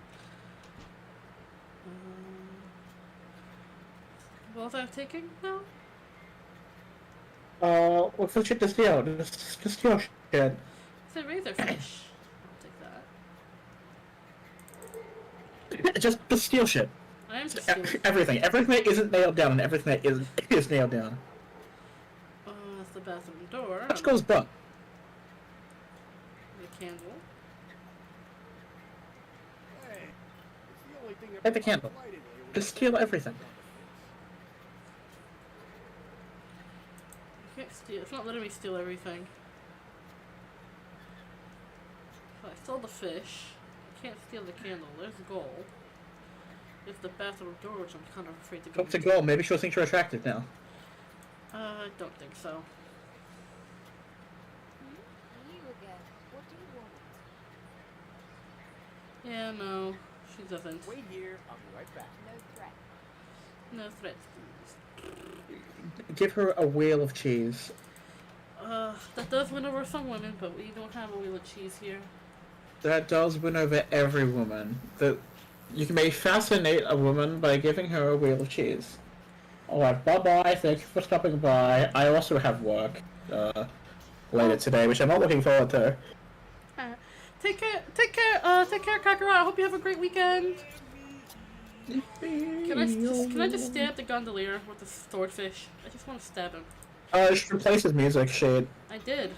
What was I taking now? What's the shit to steal? Just steal shit. It's a razorfish. I'll take that. Just steal shit. I am just stealing. Everything that isn't nailed down and everything that is nailed down. That's the bathroom door. Let's goes butt. The candle. Hey, it's the only thing that Take the candle. Just steal everything. I can't steal. It's not letting me steal everything. So I stole the fish. I can't steal the candle. There's the gold. There's the bathroom door, which I'm kind of afraid to go. Up to goal. Maybe she'll think you're attractive now. I don't think so. You again. What do you want? Yeah, no. She doesn't. Wait here, I'll be right back. No threat. No threats, please. Give her a wheel of cheese. That does win over some women, but we don't have a wheel of cheese here. That does win over every woman. You can fascinate a woman by giving her a wheel of cheese. Alright, bye-bye, thank you for stopping by. I also have work, later today, which I'm not looking forward to. Take care, Kakarot. I hope you have a great weekend. Can I just stab the gondolier with the swordfish? I just want to stab him. You should replace his music, Shade. I did.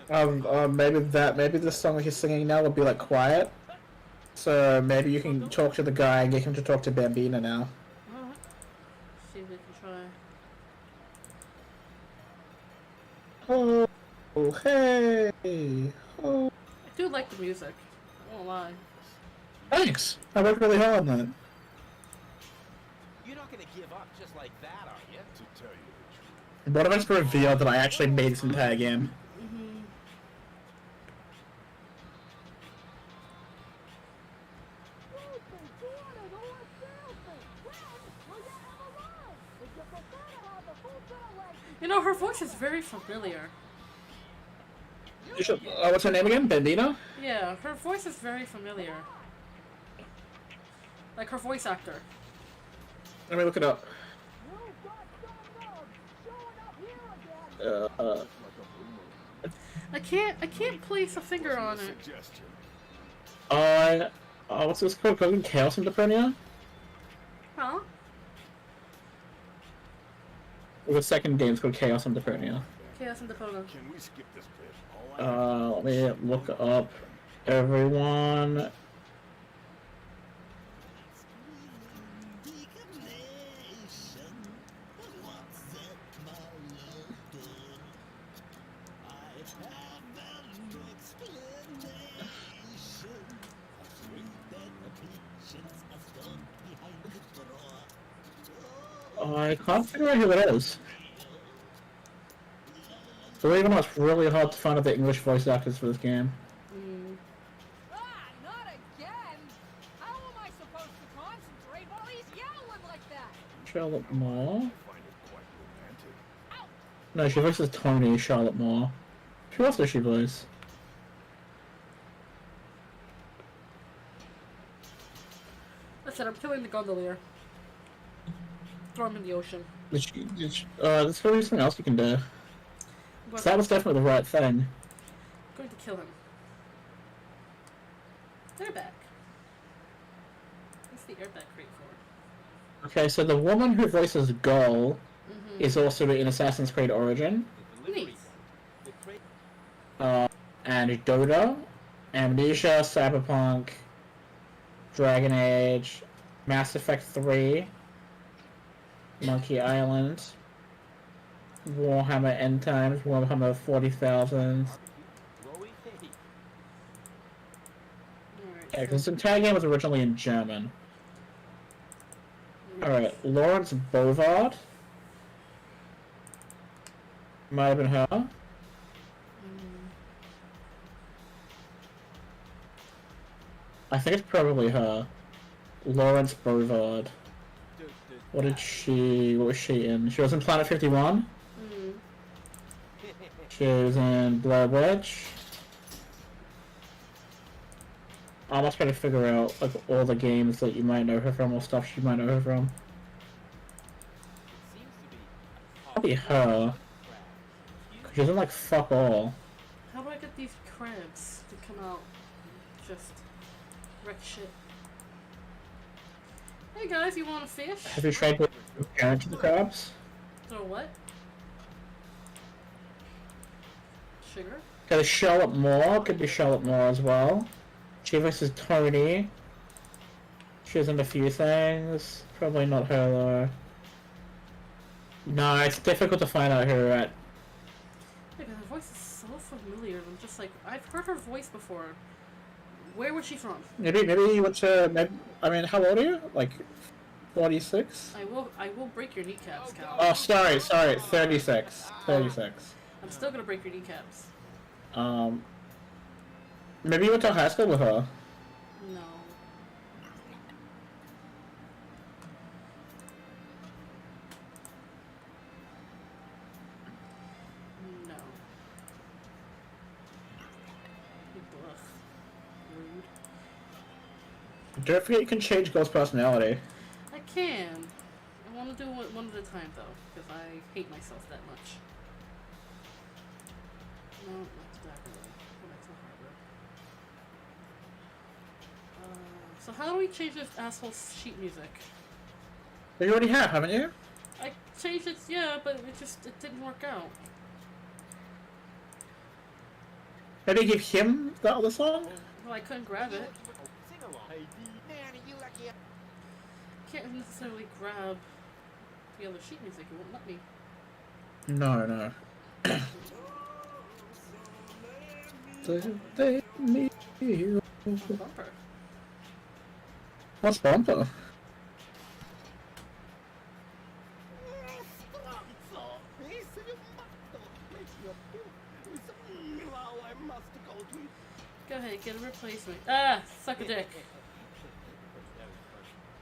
No. Maybe the song that he's singing now will be like quiet. So maybe you can talk to the guy and get him to talk to Bambina now. Alright. See if we can try. Oh, hey. Oh. I do like the music. I won't lie. Thanks. I worked really hard on that. You're not gonna give up just like that, are you? To tell you the truth. What if I just revealed that I actually made this entire game? You know, her voice is very familiar. You should, what's her name again? Bambina? Yeah, her voice is very familiar. Like her voice actor. Let me look it up. I can't place a finger on it. Suggestion. What's this called? Chaos in Deponia? Huh? The second game's called Chaos and Deponia. Chaos and Deponia. Can we skip this bit? All I Let me look up everyone. I can't figure out who it is. Believe it or not, it's really hard to find out the English voice actors for this game. Ah, not again! How am I supposed to concentrate while he's yelling like that? Charlotte Moore? find it quite romantic. No, she voices Tony, Charlotte Moore. Who else does she voice? I said I'm killing the gondolier. Throw him in the ocean. There's probably something else you can do. I'm So that was definitely the right thing. going to kill him. Airbag. What's the airbag crate for? Okay, so the woman who voices Gull is also in Assassin's Creed Origin. Neat. And Dota, Amnesia, Cyberpunk, Dragon Age, Mass Effect 3, Monkey Island, Warhammer End Times, Warhammer 40,000. Alright, Yeah, because this entire game was originally in German. Alright, Lawrence Bovard. Might have been her. I think it's probably her. Lawrence Bovard. What was she in? She was in Planet 51. She was in Blair Witch. I must try to figure out like all the games that you might know her from or stuff she might know her from. Probably her. 'Cause she's in like fuck all. How do I get these crabs to come out? Just wreck shit. Hey guys, you want a fish? Have you tried to parent to the crabs? So what? Sugar? Okay, Charlotte Moore could be Charlotte Moore as well. She voices Tony. She's in a few things. Probably not her though. No, it's difficult to find out who we're at. Yeah, her voice is so familiar. I'm just like, I've heard her voice before. Where was she from? Maybe you went to. I mean, how old are you? Like, 46? I will break your kneecaps, Cal. Oh, sorry, 36. 36. I'm still gonna break your kneecaps. Maybe you went to high school with her. No. No. Ugh. Rude. Don't forget you can change Girl's personality. I can. I want to do it one at a time though, because I hate myself that much. No, not to Daggerwood. Go back to the harbor. So how do we change this asshole sheet music? You already have, haven't you? I changed it, yeah, but it didn't work out. Maybe give him the other song? Well, I couldn't grab it. Sing along. Man, you lucky. I can't necessarily grab the other sheet music. It won't let me. No. They need you. Bumper. What's bumper? Go ahead, get a replacement. Ah, suck a dick.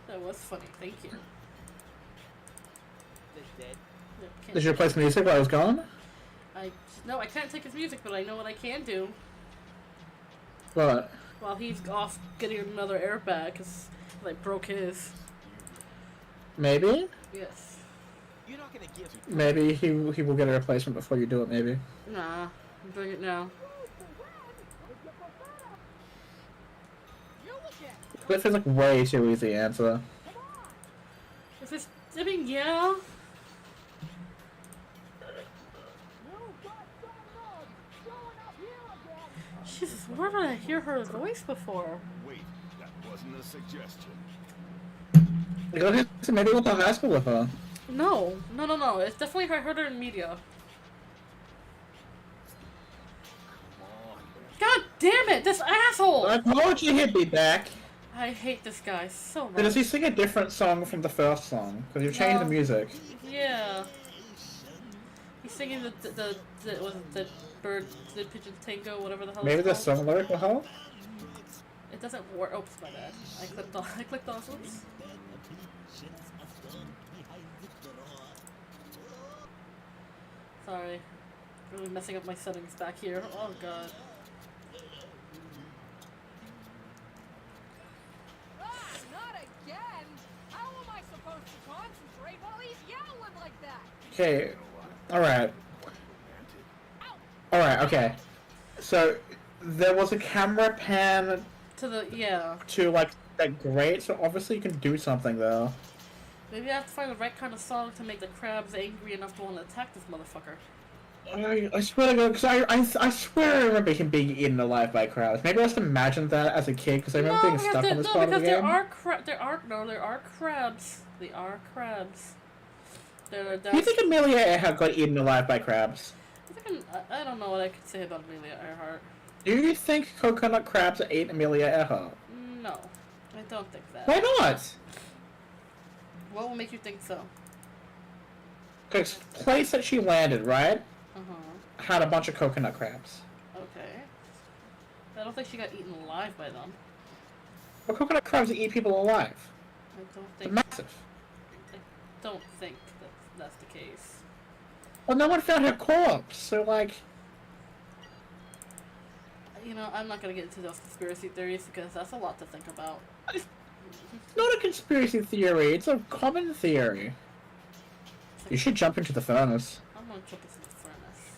That was funny. Thank you. Dead. Yep, can't Did you replace music while I was gone? No, I can't take his music, but I know what I can do. What? While he's off getting another airbag, because I broke his. Maybe? Yes. You're not gonna give. Maybe he will get a replacement before you do it, maybe. Nah, I'm doing it now. That feels like way too easy answer. If it's, I mean, yeah. Jesus, where did I hear her voice before? Wait, that wasn't a suggestion. Maybe went to high school with her. No. It's definitely I heard her in media. Come on. God damn it, this asshole! I told you he'd be back. I hate this guy so But does much. he sing a different song from the first song? Because you've changed the No. music. Yeah. He's singing the was it the bird, the pigeon tango, whatever the hell Maybe it's the called. song lyric will help? It doesn't work. Oops, my bad. I clicked off. Oops. Sorry. Really messing up my settings back here. Oh god. Ah, not again! How am I supposed to concentrate while he's yelling like that? Okay. Alright. Alright, okay. So, there was a camera pan To the to, like, that grate, so obviously you can do something, though. Maybe I have to find the right kind of song to make the crabs angry enough to want to attack this motherfucker. I swear to God, because I swear I remember him being eaten alive by crabs. Maybe I just imagined that as a kid, because I remember being stuck on this part of the game. there are crabs. There are crabs. They are crabs. Do you think Amelia Earhart got eaten alive by crabs? I don't know what I could say about Amelia Earhart. Do you think coconut crabs ate Amelia Earhart? No, I don't think that. Why not? What will make you think so? Because the place that she landed, right, had a bunch of coconut crabs. Okay. I don't think she got eaten alive by them. But coconut crabs eat people alive. I don't They're think. massive. I don't think that's the case. Well, no one found her corpse, so, like... You know, I'm not gonna get into those conspiracy theories because that's a lot to think about. It's not a conspiracy theory, it's a common theory. You should jump into the furnace. I'm gonna jump into the furnace.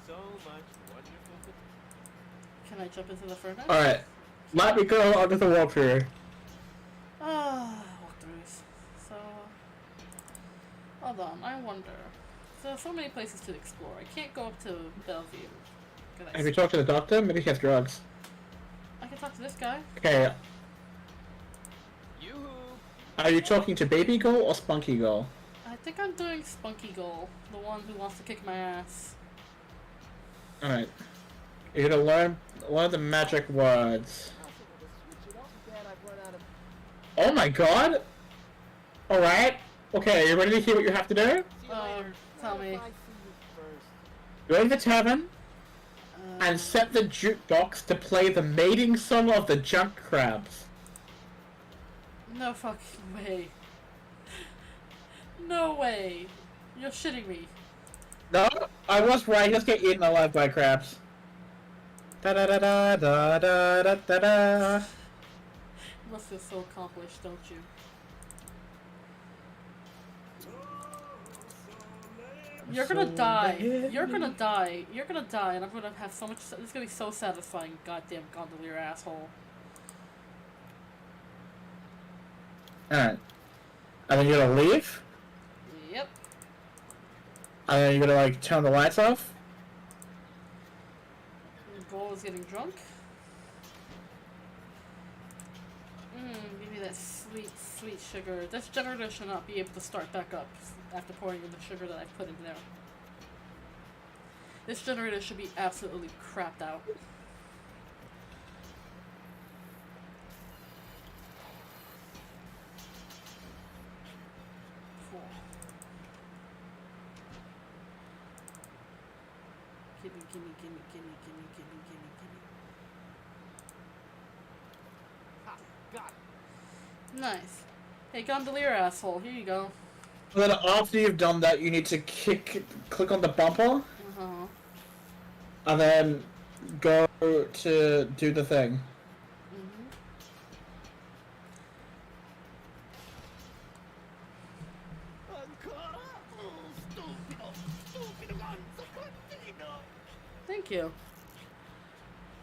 So much wonderful. Can I jump into the furnace? Alright, let me go onto the walkthrough. Walkthroughs. So, hold on, I wonder. So many places to explore. I can't go up to Bellevue. Have you talked to the doctor? Maybe he has drugs. I can talk to this guy. Okay, Yoo-hoo! are you talking to Baby Girl or Spunky Girl? I think I'm doing Spunky Girl, the one who wants to kick my ass. Alright. You're gonna learn the magic words. Oh my god! Alright. Okay, are you ready to hear what you have to do? Tell me. Go to the tavern and set the jukebox to play the mating song of the junk crabs. No fucking way. No way. You're shitting me. No, I was right. Just get eaten alive by crabs. Da da da da da da da da da. You must feel so accomplished, don't you? You're gonna die. You're gonna die. You're gonna die, and I'm gonna have so much. It's gonna be so satisfying. Goddamn gondolier asshole. Alright. And then you're gonna leave? Yep. And then you're gonna, like, turn the lights off? The goal is getting drunk. Give me that sweet, sweet sugar. This generator should not be able to start back up after pouring in the sugar that I put in there. This generator should be absolutely crapped out. Cool. Gimme. Ha! Got it! Nice. Hey, gondolier asshole, here you go. And then after you've done that, you need to click on the bumper, and then go to do the thing. Thank you.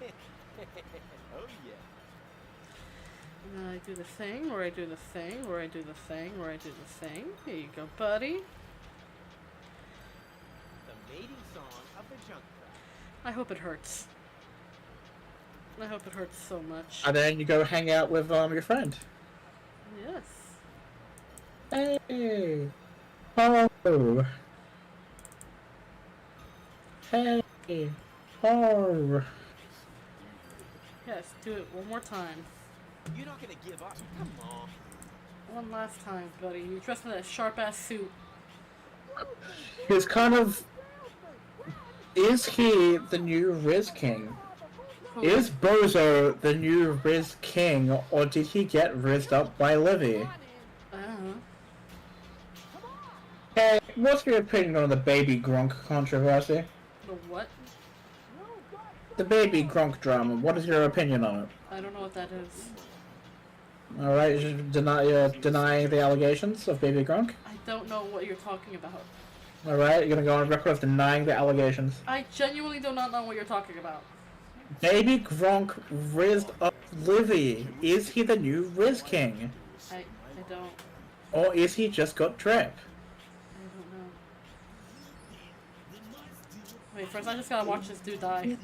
Oh yeah. And then I do the thing, where I do the thing, where I do the thing, where I do the thing. Here you go, buddy. The mating song of the junk crab. I hope it hurts. I hope it hurts so much. And then you go hang out with your friend. Yes. Hey. Oh. Hey. Oh. Yes, do it one more time. You're not gonna give up. Come on. One last time, buddy. You dressed in that sharp-ass suit. He's kind of... Is he the new Riz King? Who? Is Bozo the new Riz King, or did he get rizzed up by Livy? Hey, what's your opinion on the Baby Gronk controversy? The what? The Baby Gronk drama, what is your opinion on it? I don't know what that is. Alright, you're denying the allegations of Baby Gronk? I don't know what you're talking about. Alright, you're gonna go on record of denying the allegations. I genuinely do not know what you're talking about. Baby Gronk rizzed up Livy. Is he the new Riz King? I don't. Or is he just got drip? I don't know. Wait, first I just gotta watch this dude die.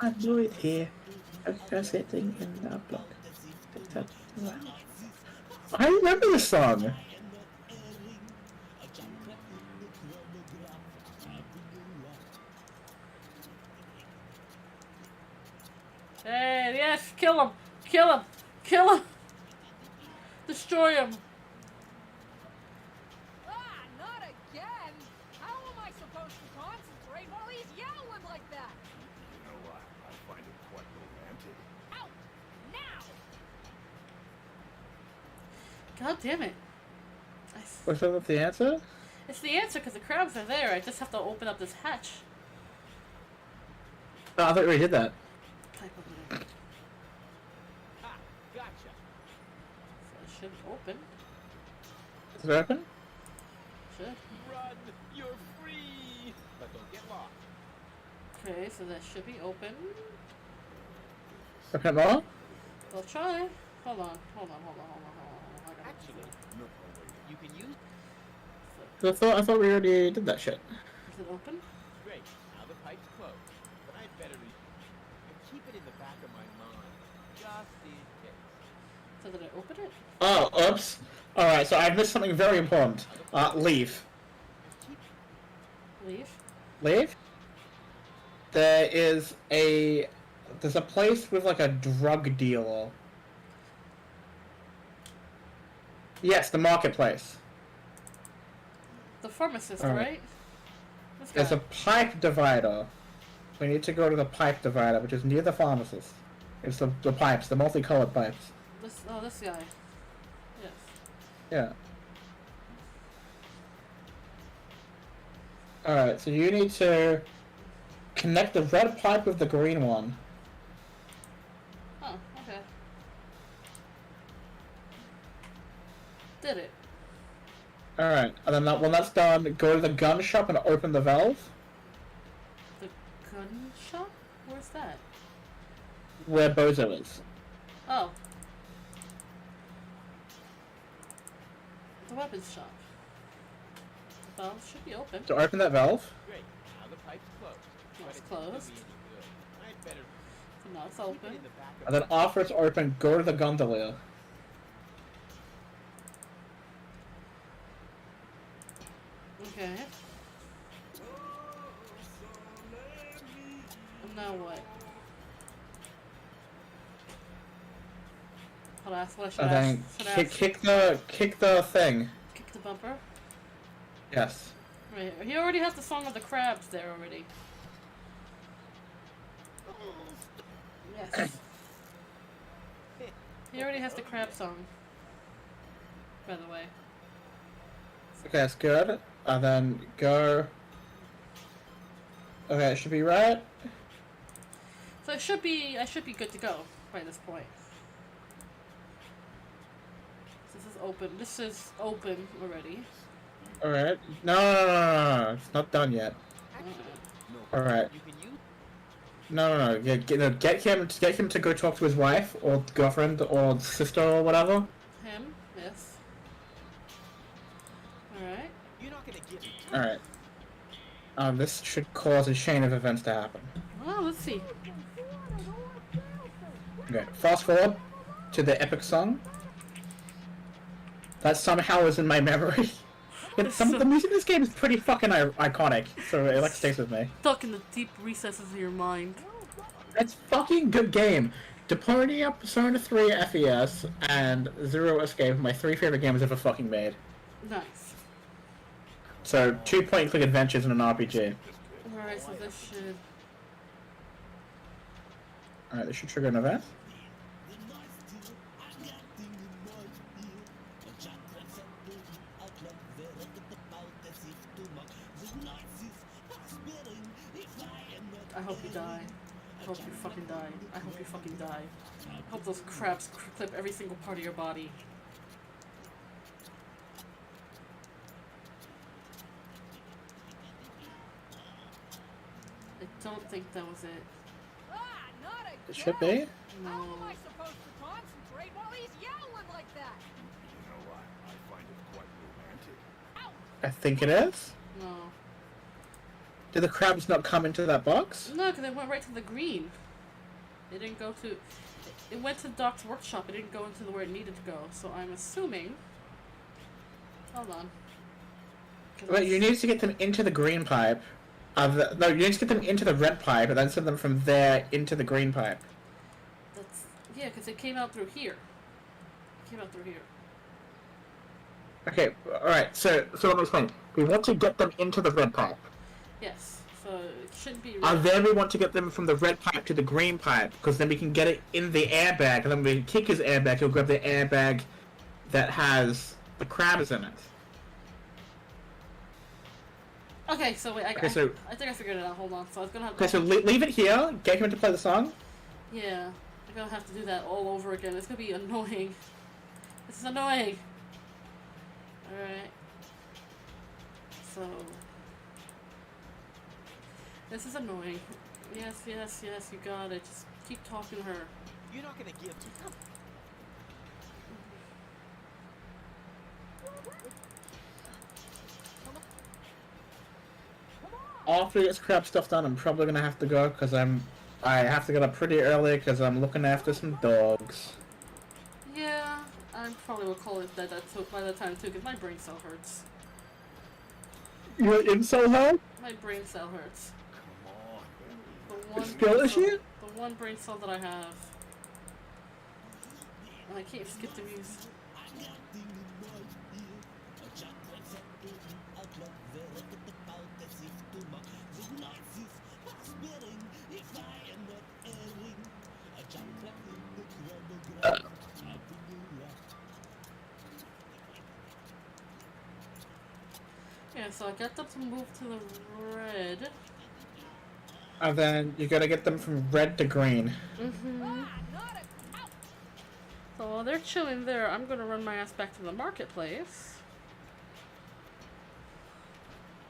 I know it here. I'm sitting in the block. I remember this song. Hey, yes, kill him! Kill him! Kill him! Destroy him! Ah, not again! How am I supposed to concentrate while he's yowling like that? You know what? I find it quite romantic. Out! Now! God damn it. Was that the answer? It's the answer because the crabs are there. I just have to open up this hatch. Oh, I thought we already did that. Type of it. Ha! Gotcha. So it should open. Is it open? Should. Run! You're free! But don't get lost. Okay, so that should be open. Open it more? We'll try. Hold on. I gotta Actually, you can use... I thought we already did that shit. Is it open? Great. Now the pipe's closed. But I'd better keep it in the back of my mind. Just in case. So did I open it? Oh, oops. Alright, so I missed something very important. Leave. Leave. Leave? There's a place with like a drug dealer. Yes, the marketplace. The pharmacist, Alright. right? This There's guy. a pipe divider. We need to go to the pipe divider, which is near the pharmacist. It's the pipes, the multicolored pipes. This guy. Yes. Yeah. Alright, so you need to connect the red pipe with the green one. Oh, okay. Did it. Alright, and then when that's done, go to the gun shop and open the valve. The gun shop? Where's that? Where Bozo is. Oh. The weapons shop. The valve should be open. So open that valve. Great. Now the pipe's closed. Now it's But it doesn't closed. do me any good. I'd better So now it's keep it open. in the back of And then after it's open, go to the gondolier. Okay. And now what? Hold on, what I should And ask. then Should I kick the thing. kick the bumper? Yes. Right. He already has the song of the crabs there already. Yes. He already has the crab song. By the way. Okay, that's good. And then go. Okay, it should be right. So I should be good to go by this point. This is open already. Alright. No. It's not done yet. Alright. You can use No. Yeah, get him to go talk to his wife or girlfriend or sister or whatever. Him, yes. Alright. You're not gonna give me Alright. This should cause a chain of events to happen. Well, let's see. Okay, fast forward to the epic song. That somehow is in my memory. The music in this game is pretty fucking iconic, so it like stays with me. Stuck in the deep recesses of your mind. It's fucking good game. Deponia, Persona 3 FES, and Zero Escape are my 3 favorite games ever fucking made. Nice. So, 2 point-and-click adventures in an RPG. Alright, so this should... Alright, this should trigger an event. I hope you die. I hope you fucking die. I hope you fucking die. I hope those crabs clip every single part of your body. I don't think that was it. Ah, not again. It should be. No. How am I supposed to concentrate while he's yelling like that? You know what? I find it quite romantic. I think it is. No. Did the crabs not come into that box? No, because it went right to the green. It didn't go to... It went to Doc's workshop. It didn't go into where it needed to go. So I'm assuming... Hold on. Wait, you need to get them into the green pipe. No, you need to get them into the red pipe and then send them from there into the green pipe. That's... Yeah, because it came out through here. It came out through here. Okay, alright, so let me explain. We want to get them into the red pipe. Yes. So it shouldn't be... And then we want to get them from the red pipe to the green pipe, because then we can get it in the airbag, and then when we kick his airbag, he'll grab the airbag that has the crabs in it. Okay, so wait, I think I figured it out. Hold on. So I was gonna have to... Okay, so leave it here, get him to play the song. Yeah, I'm gonna have to do that all over again. It's gonna be annoying. This is annoying. Alright. So... This is annoying. Yes, yes, yes, you got it. Just keep talking to her. You're not gonna give me. After he gets crab stuff done, I'm probably gonna have to go, because I have to get up pretty early, because I'm looking after some dogs. Yeah, I probably will call it that by that time too, because my brain cell hurts. Your incel hell? My brain cell hurts. Come on. The one Skill brain issue? cell- The one brain cell that I have. And I can't skip the music. Yeah, so I got them to move to the red. And then you gotta get them from red to green. Mm-hmm. Ah, not a... Ow! So while they're chilling there, I'm gonna run my ass back to the marketplace.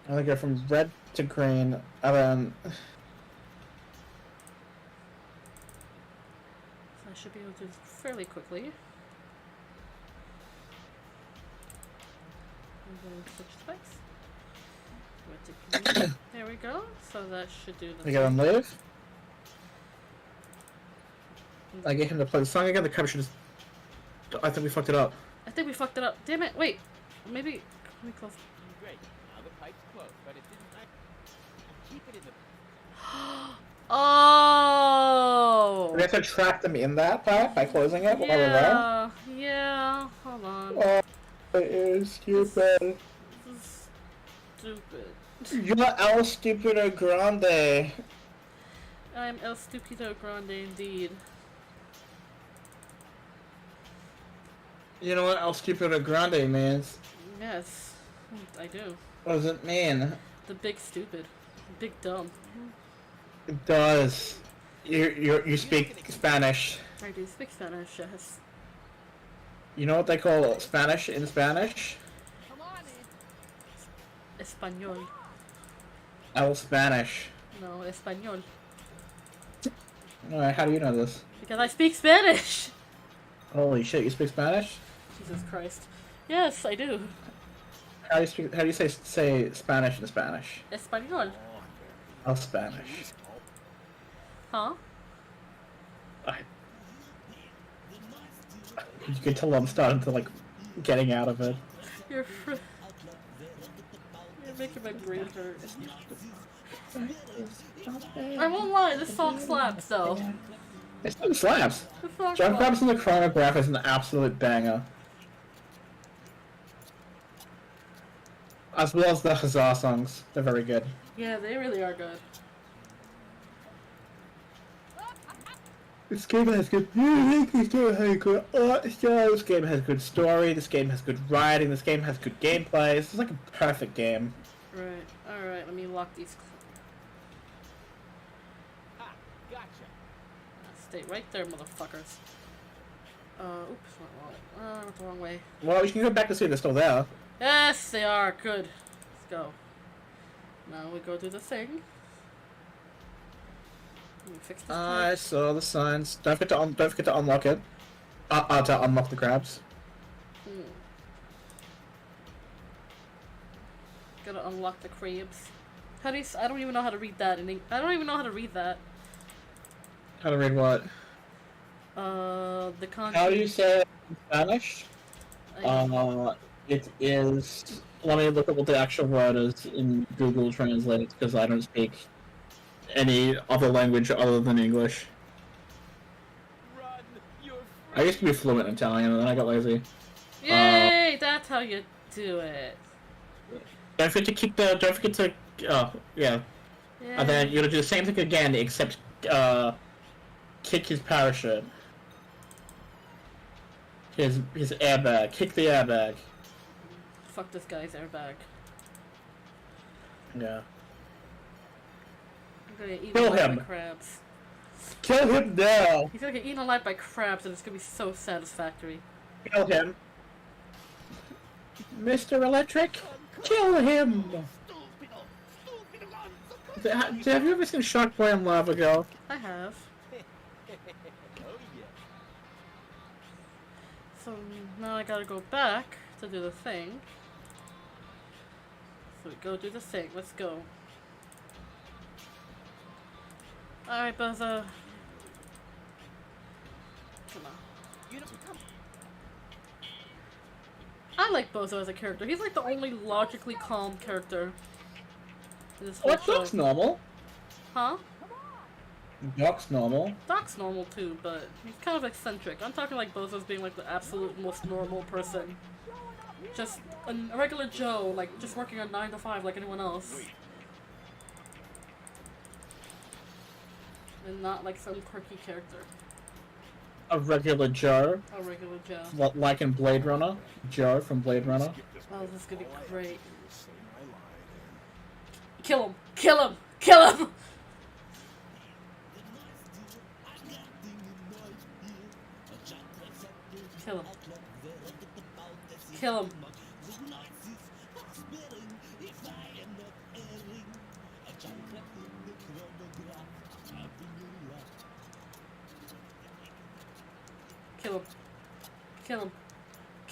And then go from red to green, and then... So I should be able to do this fairly quickly. And then switch specs. There we go. So that should do the You get him leave. I get him to play the song again, the crab should just... I think we fucked it up. I think we fucked it up. Damn it, wait. Maybe... Let me close... Great. Now the pipe's closed, but it didn't. Keep it in the. Oh! We have to trap them in that pipe by closing it while we're there. Yeah. Hold on. Oh, it is stupid. This is stupid. You're El Stupido Grande. I'm El Stupido Grande indeed. You know what El Stupido Grande means? Yes, I do. What does it mean? The big stupid. Big dumb. It does. You speak Spanish. I do speak Spanish, yes. You know what they call Spanish in Spanish? Come on in. Español. El Spanish. No, Español. Alright, how do you know this? Because I speak Spanish! Holy shit, you speak Spanish? Jesus Christ. Yes, I do. How do you say Spanish in Spanish? Español. El Spanish. Huh? You can tell I'm starting to like getting out of it. You're making my brain hurt. I won't lie, this song slaps though. This song slaps. This song Jump slaps. Grabs in the Chronograph is an absolute banger. As well as the Huzzah songs. They're very good. Yeah, they really are good. This game has good music, this game has good art style, this game has good story, this game has good writing, this game has good gameplay. This is like a perfect game. Right, alright, let me lock these. Ha! Gotcha. Stay right there, motherfuckers. Oops, went the wrong way. Well, you can go back to see if they're still there. Yes, they are. Good. Let's go. Now we go do the thing. Let me fix this I part. saw the signs. Don't forget to unlock it. To unlock the crabs. Gotta unlock the crabs. How do you? I don't even know how to read that. I don't even know how to read that. How to read what? The content. How do you say it in Spanish? It is. Let me look at what the actual word is in Google Translate because I don't speak any other language other than English. Run, you're I used to be fluent in Italian and then I got lazy. Yay! That's how you do it. Don't forget to keep the. Don't forget to. Oh, yeah. Yeah. And then you're gonna do the same thing again, except kick his parachute. His airbag. Kick the airbag. Fuck this guy's airbag. Yeah. I'm gonna get eaten Kill alive him. by crabs. Kill him now! He's gonna get eaten alive by crabs, and it's gonna be so satisfactory. Kill him. Mr. Electric, kill him! Have you ever seen Shark Boy and Lava Girl? I have. Oh yeah. So now I gotta go back to do the thing. So we go do the thing. Let's go. Alright, Buzzo. Come on. You know, come. I like Bozo as a character. He's like the only logically calm character in this whole What? show. Doc's normal. Huh? Doc's normal. Doc's normal too, but he's kind of eccentric. I'm talking like Bozo's being like the absolute most normal person. Just a regular Joe, like just working a 9 to 5 like anyone else. And not like some quirky character. A regular Joe. A regular Joe. Like in Blade Runner. Joe from Blade Runner. Oh, this is gonna be great. Kill him! Kill him! Kill him! Kill him. Kill him. Kill him. Kill him. Kill him.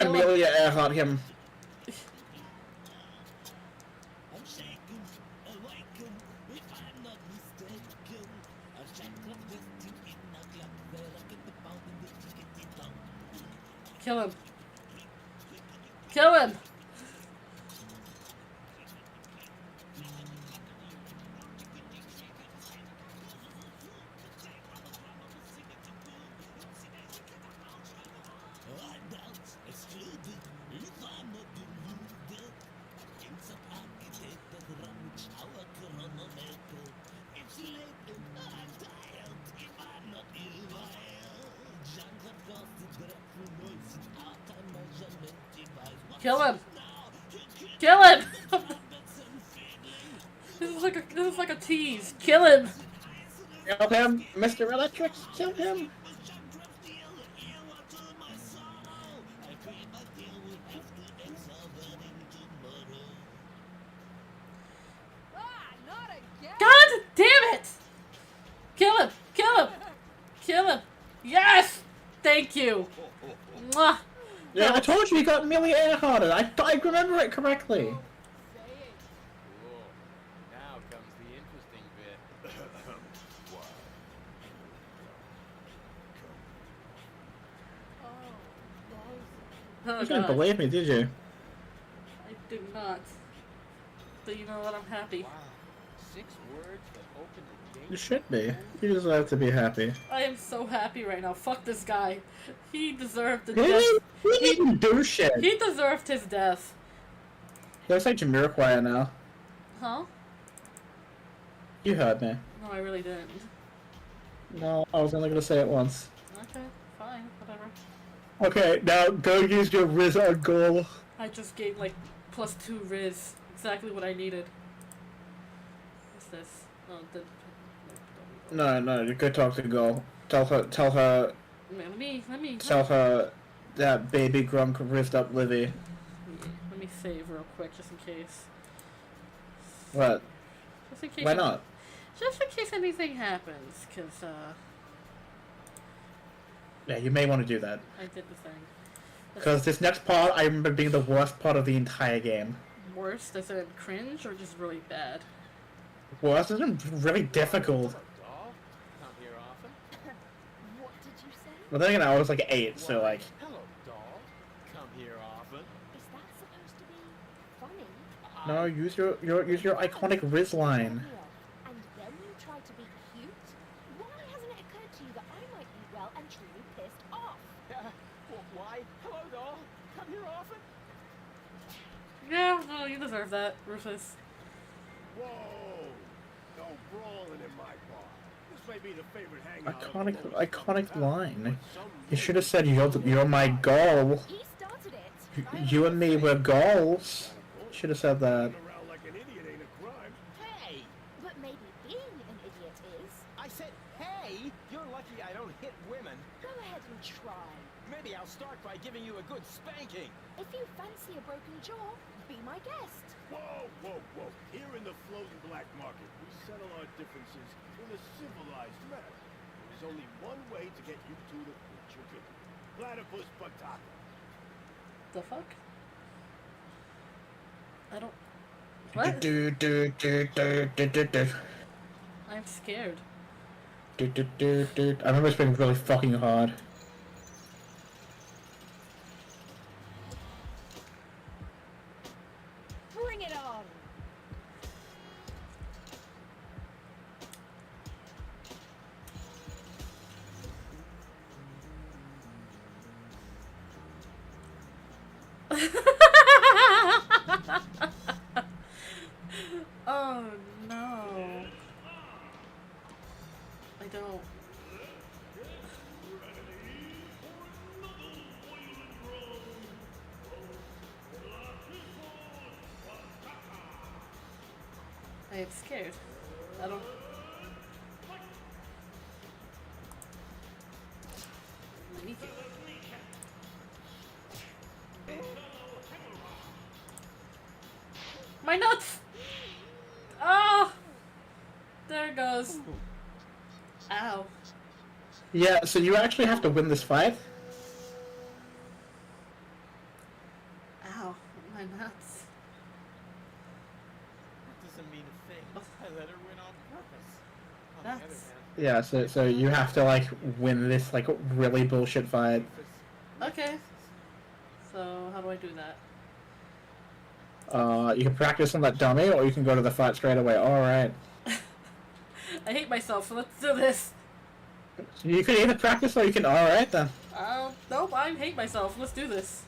Amelia Earhart him. Kill him. Kill him! Kill him! Kill him! This is like a tease. Kill him! Kill him, Mr. Electric. Kill him. Ah, not again! God damn it! Kill him! Kill him! Kill him! Yes! Thank you! Mwah! Yeah, I told you he got Amelia Earhart. I remember it correctly. Cool. Now comes the interesting bit. Oh You didn't god. believe me, did you? I do not. But you know what? I'm happy. Wow. 6 words that opened the gate. You should be. You deserve to be happy. I am so happy right now. Fuck this guy. He deserved the He death. didn't do shit. He deserved his death. He looks like Jamiroquai now. Huh? You heard me. No, I really didn't. No, I was only gonna say it once. Okay, fine, whatever. Okay, now go use your Riz on goal. I just gave like +2 Riz. Exactly what I needed. What's this? Oh, No, you go talk to Goal. Tell her, Let me. tell her that baby grunk rizzed up Livy. Let me save real quick, just in case. What? Just in case. Why not? Just in case anything happens, cause Yeah, you may want to do that. I did the thing. Because this next part, I remember being the worst part of the entire game. Worst? Is it cringe or just really bad? Worst isn't really difficult. Doll, come here often. What did you say? But then again, I was like 8, so like... Hello, doll. Come here often. Is that supposed to be funny? No, use your iconic Riz line. And then you try to be cute? Why hasn't it occurred to you that I might be well and truly pissed off? Why? Hello, doll. Come here often. Yeah, no, you deserve that, Rufus. Whoa! No brawling in my bar. This may be the favorite hangout. Iconic line. You should have said you're my goal. He started it. You and me were goals. Should have said that. Running around like an idiot ain't a crime. Hey! But maybe being an idiot is. I said, hey! You're lucky I don't hit women. Go ahead and try. Maybe I'll start by giving you a good spanking. If you fancy a broken jaw, be my guest. Whoa, whoa, whoa. Here in the floating black market, we settle our differences in a civilized manner. There's only one way to get you two to quit your kicking. Platypus patata. The fuck? I don't... What? I'm scared. I remember it's been really fucking hard. Bring it on. Oh no. I don't. I am scared. I don't. I need you. My nuts! Oh! There it goes. Ow. Yeah, so you actually have to win this fight? Ow. My nuts. That doesn't mean a thing. I let her win on purpose. On the other Nuts. hand, Yeah, so you have to like win this like really bullshit fight. Okay. So, how do I do that? You can practice on that dummy, or you can go to the fight straight away. Alright. I hate myself, so let's do this. You can either practice or you can alright then. Nope, I hate myself. Let's do this.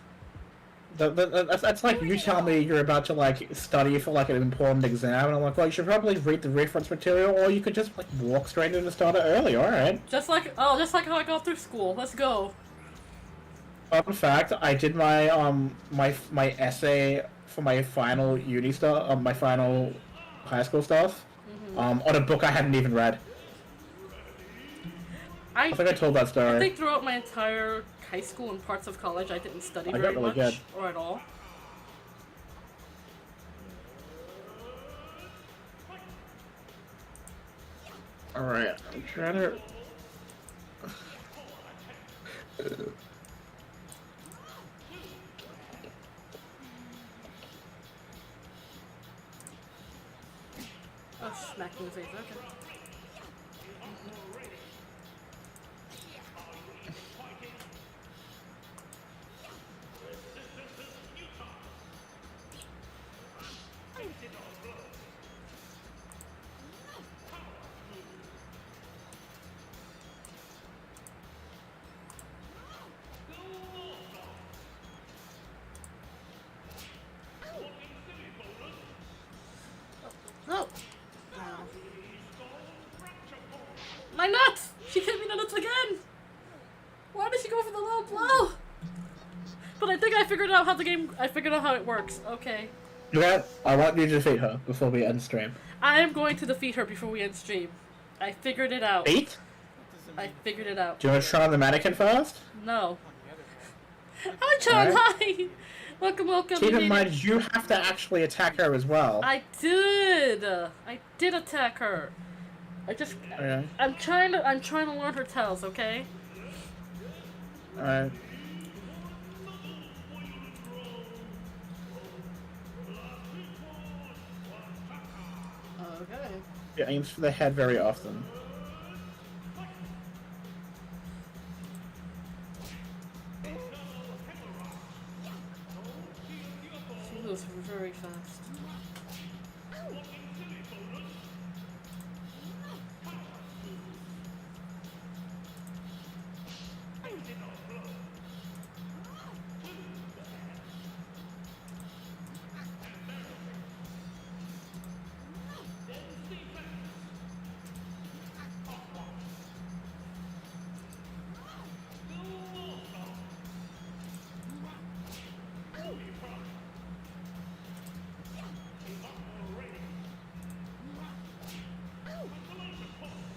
That's like you tell me you're about to like study for like an important exam, and I'm like, well, you should probably read the reference material, or you could just like walk straight into start it early. Alright. Just like how I got through school. Let's go. Fun fact: I did my my essay for my final uni stuff, my final high school stuff, on a book I hadn't even read. I think I told that story. I think throughout my entire high school and parts of college, I didn't study got very really much, good. or at all. Alright, I'm trying to... Oh, smack in the face, okay. My nuts! She hit me in the nuts again! Why did she go for the low blow? But I think I figured out how it works. Okay. Yeah, I want you to defeat her before we end stream. I am going to defeat her before we end stream. I figured it out. Beat? I figured it out. Do you want to try on the mannequin first? No. Hi, John. Alright. Hi. Welcome, welcome. Keep in mind, you have to actually attack her as well. I did. I did attack her. Okay. I'm trying to learn her tells. Okay. Alright. Okay. She aims for the head very often. She moves very fast.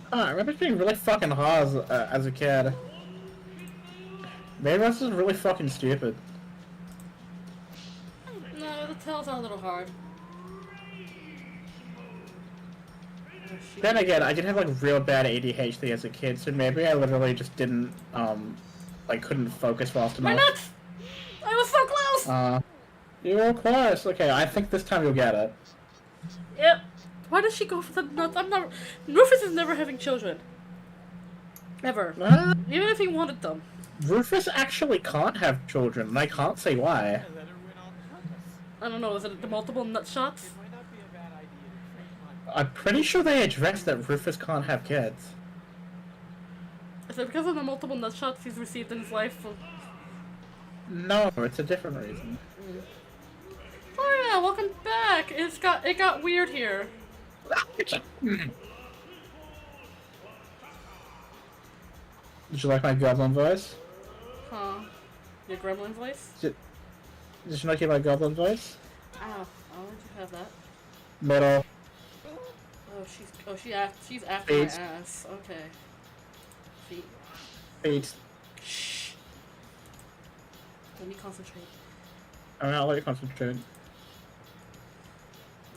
I remember being really fucking hard as a kid. Maybe this is really fucking stupid. No, the tells are a little hard. Then again, I did have like real bad ADHD as a kid, so maybe I literally just didn't, like couldn't focus fast enough. My nuts! I was so close! You were close. Okay, I think this time you'll get it. Yep. Why does she go for the nuts? Rufus is never having children. Ever. Even if he wanted them. Rufus actually can't have children, and I can't say why. I let her win on purpose. I don't know, is it the multiple nut shots? It might not be a bad idea to train my I'm pretty sure they addressed that Rufus can't have kids. Is it because of the multiple nut shots he's received in his life? No, it's a different reason. Oh yeah, welcome back! It got weird here. Did you like my goblin voice? Huh. Your gremlin voice? Did you like my goblin voice? Ow. I'll let you have that. Middle. She's after Feet. my ass. Okay. Feet. Feet. Shh. Let me concentrate. I'm gonna let you concentrate. Oh,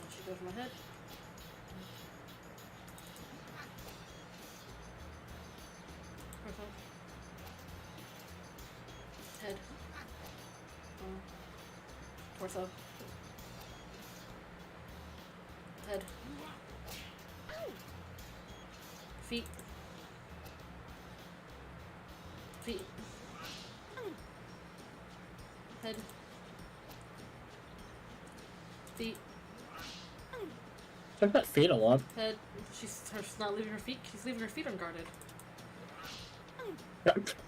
she goes for my head. Head. Torso. Head. Feet. Feet. Head. Feet. Talk about feet a lot. Head. She's not leaving her feet. She's leaving her feet unguarded.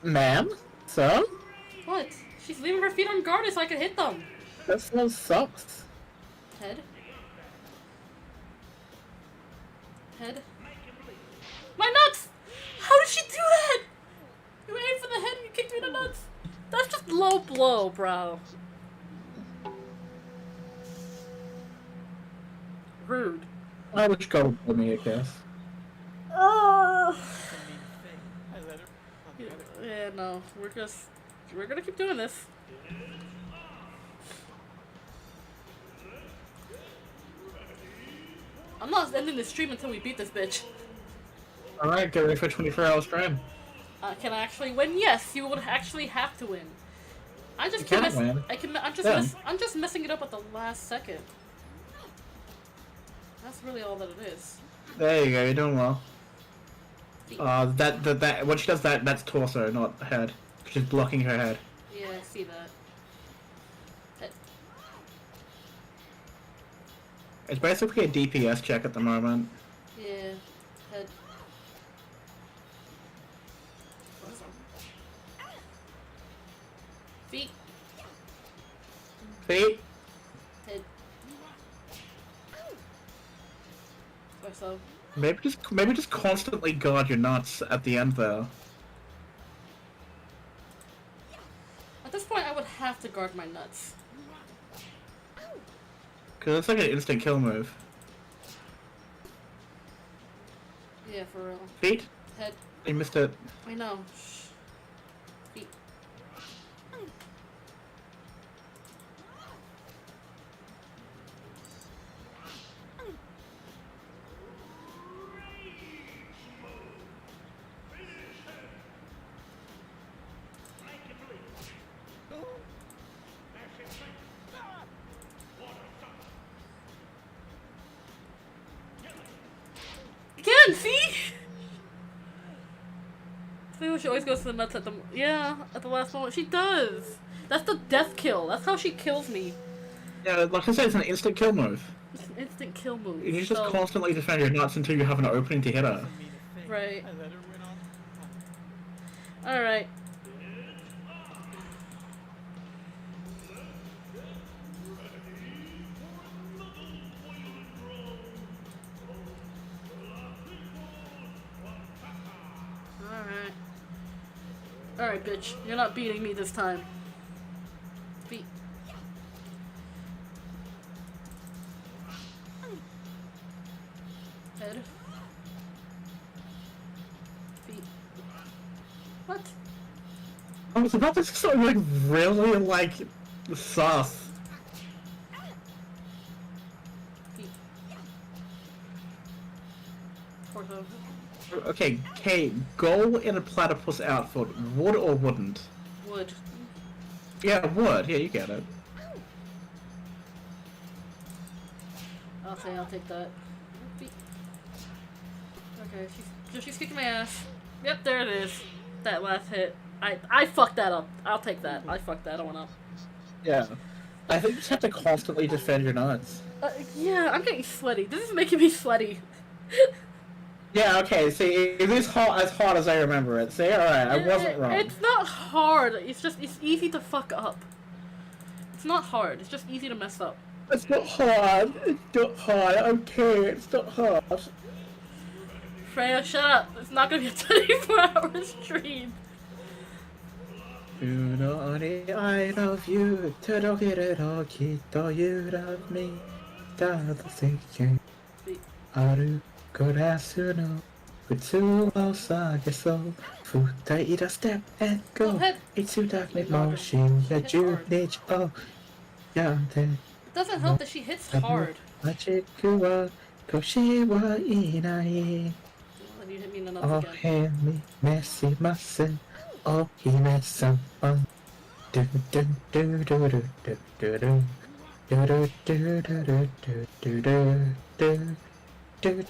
Ma'am? So? What? She's leaving her feet unguarded so I can hit them. That smells sucks. Head. Head. My nuts! How did she do that? You aimed for the head and you kicked me in the nuts. That's just low blow, bro. Rude. I wish God would me, I guess. Oh. I let her on the other. Yeah, no. We're gonna keep doing this. I'm not ending the stream until we beat this bitch. Alright, get ready for a 24-hour stream. Can I actually win? Yes, you would actually have to win. I just You keep can't win. I'm just messing it up at the last second. That's really all that it is. There you go, you're doing well. That when she does that, that's torso, not head. She's blocking her head. Yeah, I see that. Head. It's basically a DPS check at the moment. Yeah, head. Feet. Feet. Head. Torso. Maybe just constantly guard your nuts at the end though. At this point, I would have to guard my nuts. Cause it's like an instant kill move. Yeah, for real. Feet? Head. You missed it. I know. Shh. Feet. Again, see? See, she always goes to the nuts at the at the last moment. She does. That's the death kill. That's how she kills me. Yeah, like I said, it's an instant kill move. It's an instant kill move. You just so- constantly defend your nuts until you have an opening to hit her. Right. I let her win on. All right. Alright, bitch. You're not beating me this time. Feet. Head. Feet. What? I was about to say something like really like sus. Feet. Torso. Okay, Kate, go in a platypus outfit. Would or wouldn't? Wood. Yeah, would. Yeah, you get it. I'll take that. Feet. Okay, she's kicking my ass. Yep, there it is. That last hit. I fucked that up. I'll take that. I fucked that one up. Yeah. I think you just have to constantly defend your nuts. Yeah, I'm getting sweaty. This is making me sweaty. Yeah, okay, see, it is as hard as I remember it. See, alright, I wasn't wrong. It's not hard. It's easy to fuck up. It's not hard. It's just easy to mess up. It's not hard. It's not hard. Okay, it's not hard. Freya, shut up. It's not gonna be a 24-hour stream. You know, honey, I love you. To don't get it all, Kito, you love me. Aru. 暮らすの普通を探そう二人だ step and go いつだっても深夜12時をやんで It doesn't help that she hits hard. マジックは腰はいない Then you hit me in the お nuts again. へみ召しますお姫様ドゥドゥドゥドゥドゥドゥドゥドゥドゥドゥドゥドゥドゥドゥドゥドゥI'm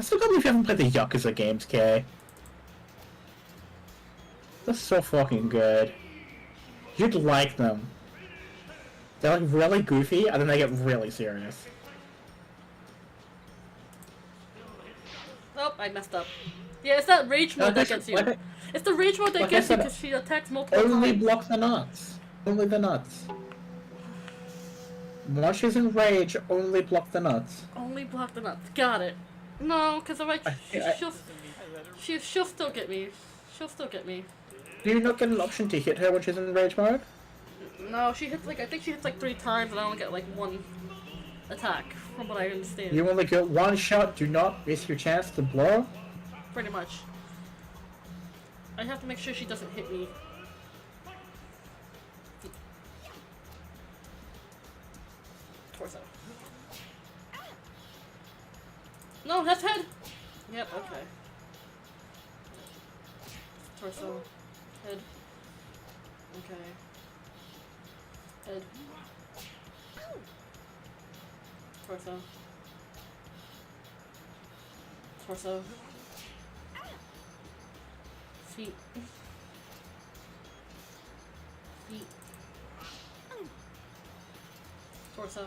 still can't believe you haven't played the Yakuza games, Kay. They're so fucking good. You'd like them. They're like really goofy, and then they get really serious. Oh, I messed up. Yeah, it's that rage mode that gets you. It's the rage mode that gets you because she attacks multiple Only times. block the nuts. Only the nuts. Once she's in rage, only block the nuts. Only block the nuts. Got it. No, because she'll still get me. She'll still get me. Do you not get an option to hit her when she's in rage mode? No, she hits I think she hits 3 times and I only get 1 attack, from what I understand. You only get 1 shot, do not miss your chance to blow? Pretty much. I have to make sure she doesn't hit me. Torso. No, that's head! Yep, okay. Torso. Head. Okay. Head. Torso. Torso. Feet. Feet. Torso.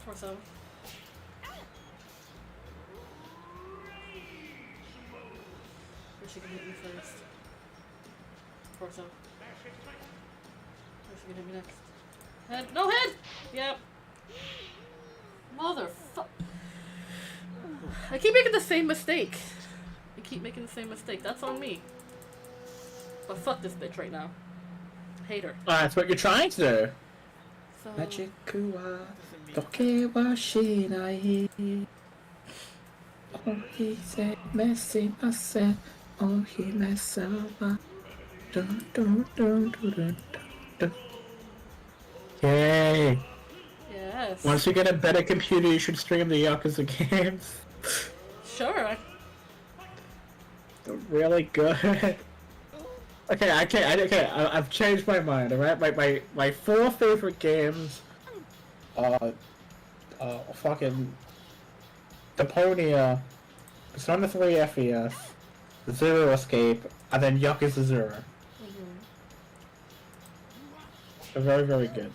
Torso. Where she can hit me first. Torso. Where she can hit me next. Head. No head! Yep. I keep making the same mistake. I keep making the same mistake. That's on me. But fuck this bitch right now. Hate her. That's what you're trying to do. So... Magic wa toke wa shinai. Ohise mesimasen. Ohime sama. Dun dun dun dun dun dun. Yay! Yes. Once you get a better computer, you should stream the Yakuza games. Sure. They're really good. Okay, I've changed my mind, alright? My 4 favorite games are fucking Deponia, Persona 3 FES, Zero Escape, and then Yakuza 0. They're very, very good.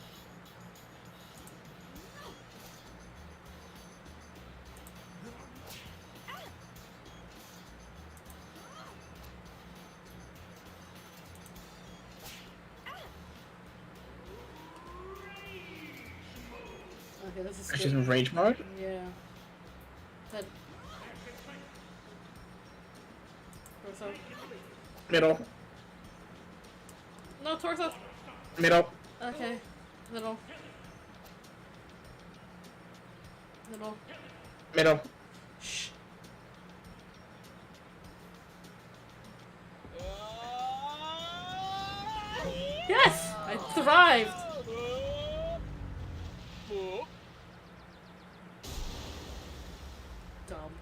Okay, this is She's good. in rage mode? Yeah. Head. Torso. Middle. No, torso. Middle. Okay. Middle. Middle. Middle. Shh. Yes! I thrived! Dumb.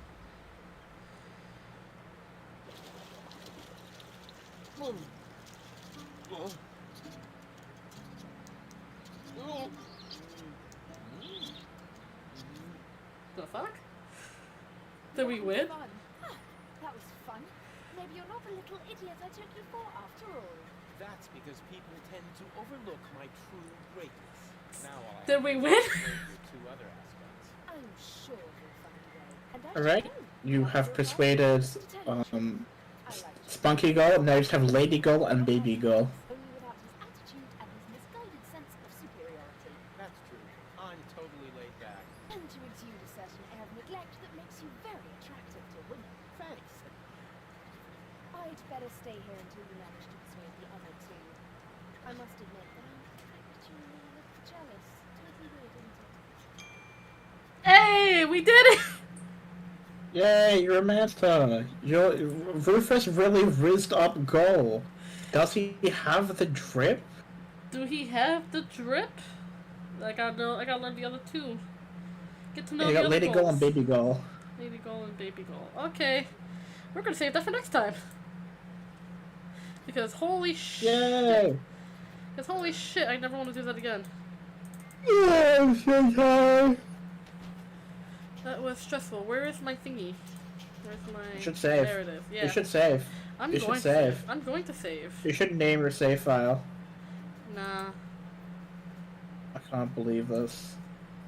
The fuck? Did we win? Fun. That was fun. Maybe you're not the little idiot I took you for after all. That's because people tend to overlook my true greatness. Now I'll Did we win? your 2 other aspects. I'm sure you'll find a way. And I Alright, know you how have you'll persuaded, I like Spunky Girl, now you just have Lady Girl and Baby Girl. only without his attitude and his misguided sense of superiority. That's true. I'm totally laid back. And to exude a certain air of neglect that makes you very attractive to women. Thanks. I'd better stay here until you manage to persuade the other 2. I must admit that I'm actually a little jealous. Totally weird, isn't it? Hey, we did it! Yay, you're a master! Rufus really rizzed up goal. Does he have the drip? Do he have the drip? I gotta learn the other 2. Get to know You the got other Lady Girl and goals. Baby Girl. Lady Goal and Baby Goal. Okay. We're gonna save that for next time. Because holy shit. Yay! Because holy shit, I never want to do that again. Yay, I'm so tired! That was stressful. Where is my thingy? Where's my... You should save. There it is. Yeah. You should save. I'm you going should to save. I'm going to save. You should name your save file. Nah. I can't believe this.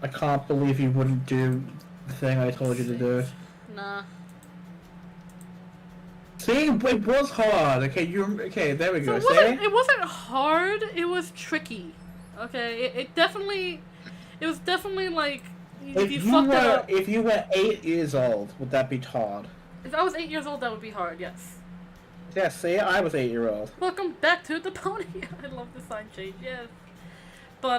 I can't believe you wouldn't do the thing I told you to do. Nah. See, it was hard. Okay, there we So go. it wasn't hard, it was tricky. Okay? It was definitely like... You fucked it up. If you were 8 years old, would that be hard? If I was 8 years old, that would be hard, yes. Yeah, see, I was 8-year-old. Welcome back to Deponia. I love the sign change, yes. But,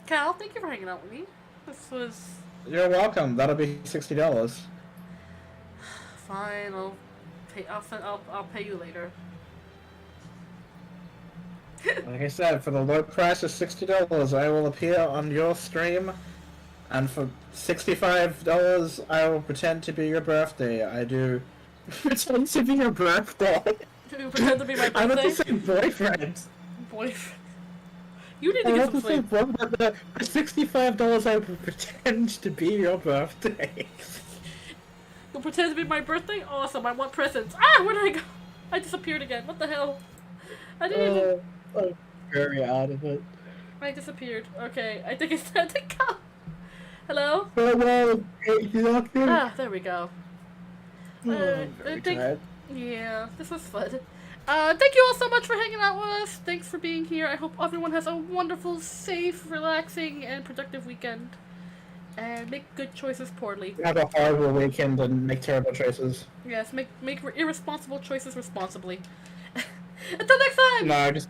Cal, thank you for hanging out with me. This was... You're welcome. That'll be $60. Fine, I'll pay you later. Like I said, for the low price of $60, I will appear on your stream, and for $65, I will pretend to be your birthday. I do pretend to be your birthday. You pretend to be my birthday? I'm not the same boyfriend. Boyfriend. You need to I'm get not some the same sleep. boyfriend, but for $65, I will pretend to be your birthday. You'll pretend to be my birthday? Awesome, I want presents. Ah, where did I go? I disappeared again. What the hell? I didn't even... I'm very out of it. I disappeared. Okay, I think it's time to go. Hello? Farewell, doctor. Ah, there we go. Very Thank- tired. Yeah, this was fun. Thank you all so much for hanging out with us. Thanks for being here. I hope everyone has a wonderful, safe, relaxing, and productive weekend. and make good choices poorly. Have a horrible weekend and make terrible choices. Yes, make irresponsible choices responsibly. Until next time! No, just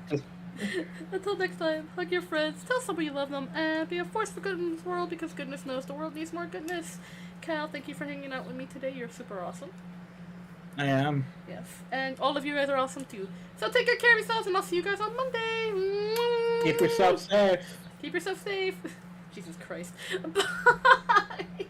Until next time, hug your friends, tell somebody you love them, and be a force for good in this world because goodness knows the world needs more goodness. Cal, thank you for hanging out with me today. You're super awesome. I am. Yes, and all of you guys are awesome too. So take good care of yourselves, and I'll see you guys on Monday. Keep yourself safe. Keep yourself safe. Jesus Christ. Bye.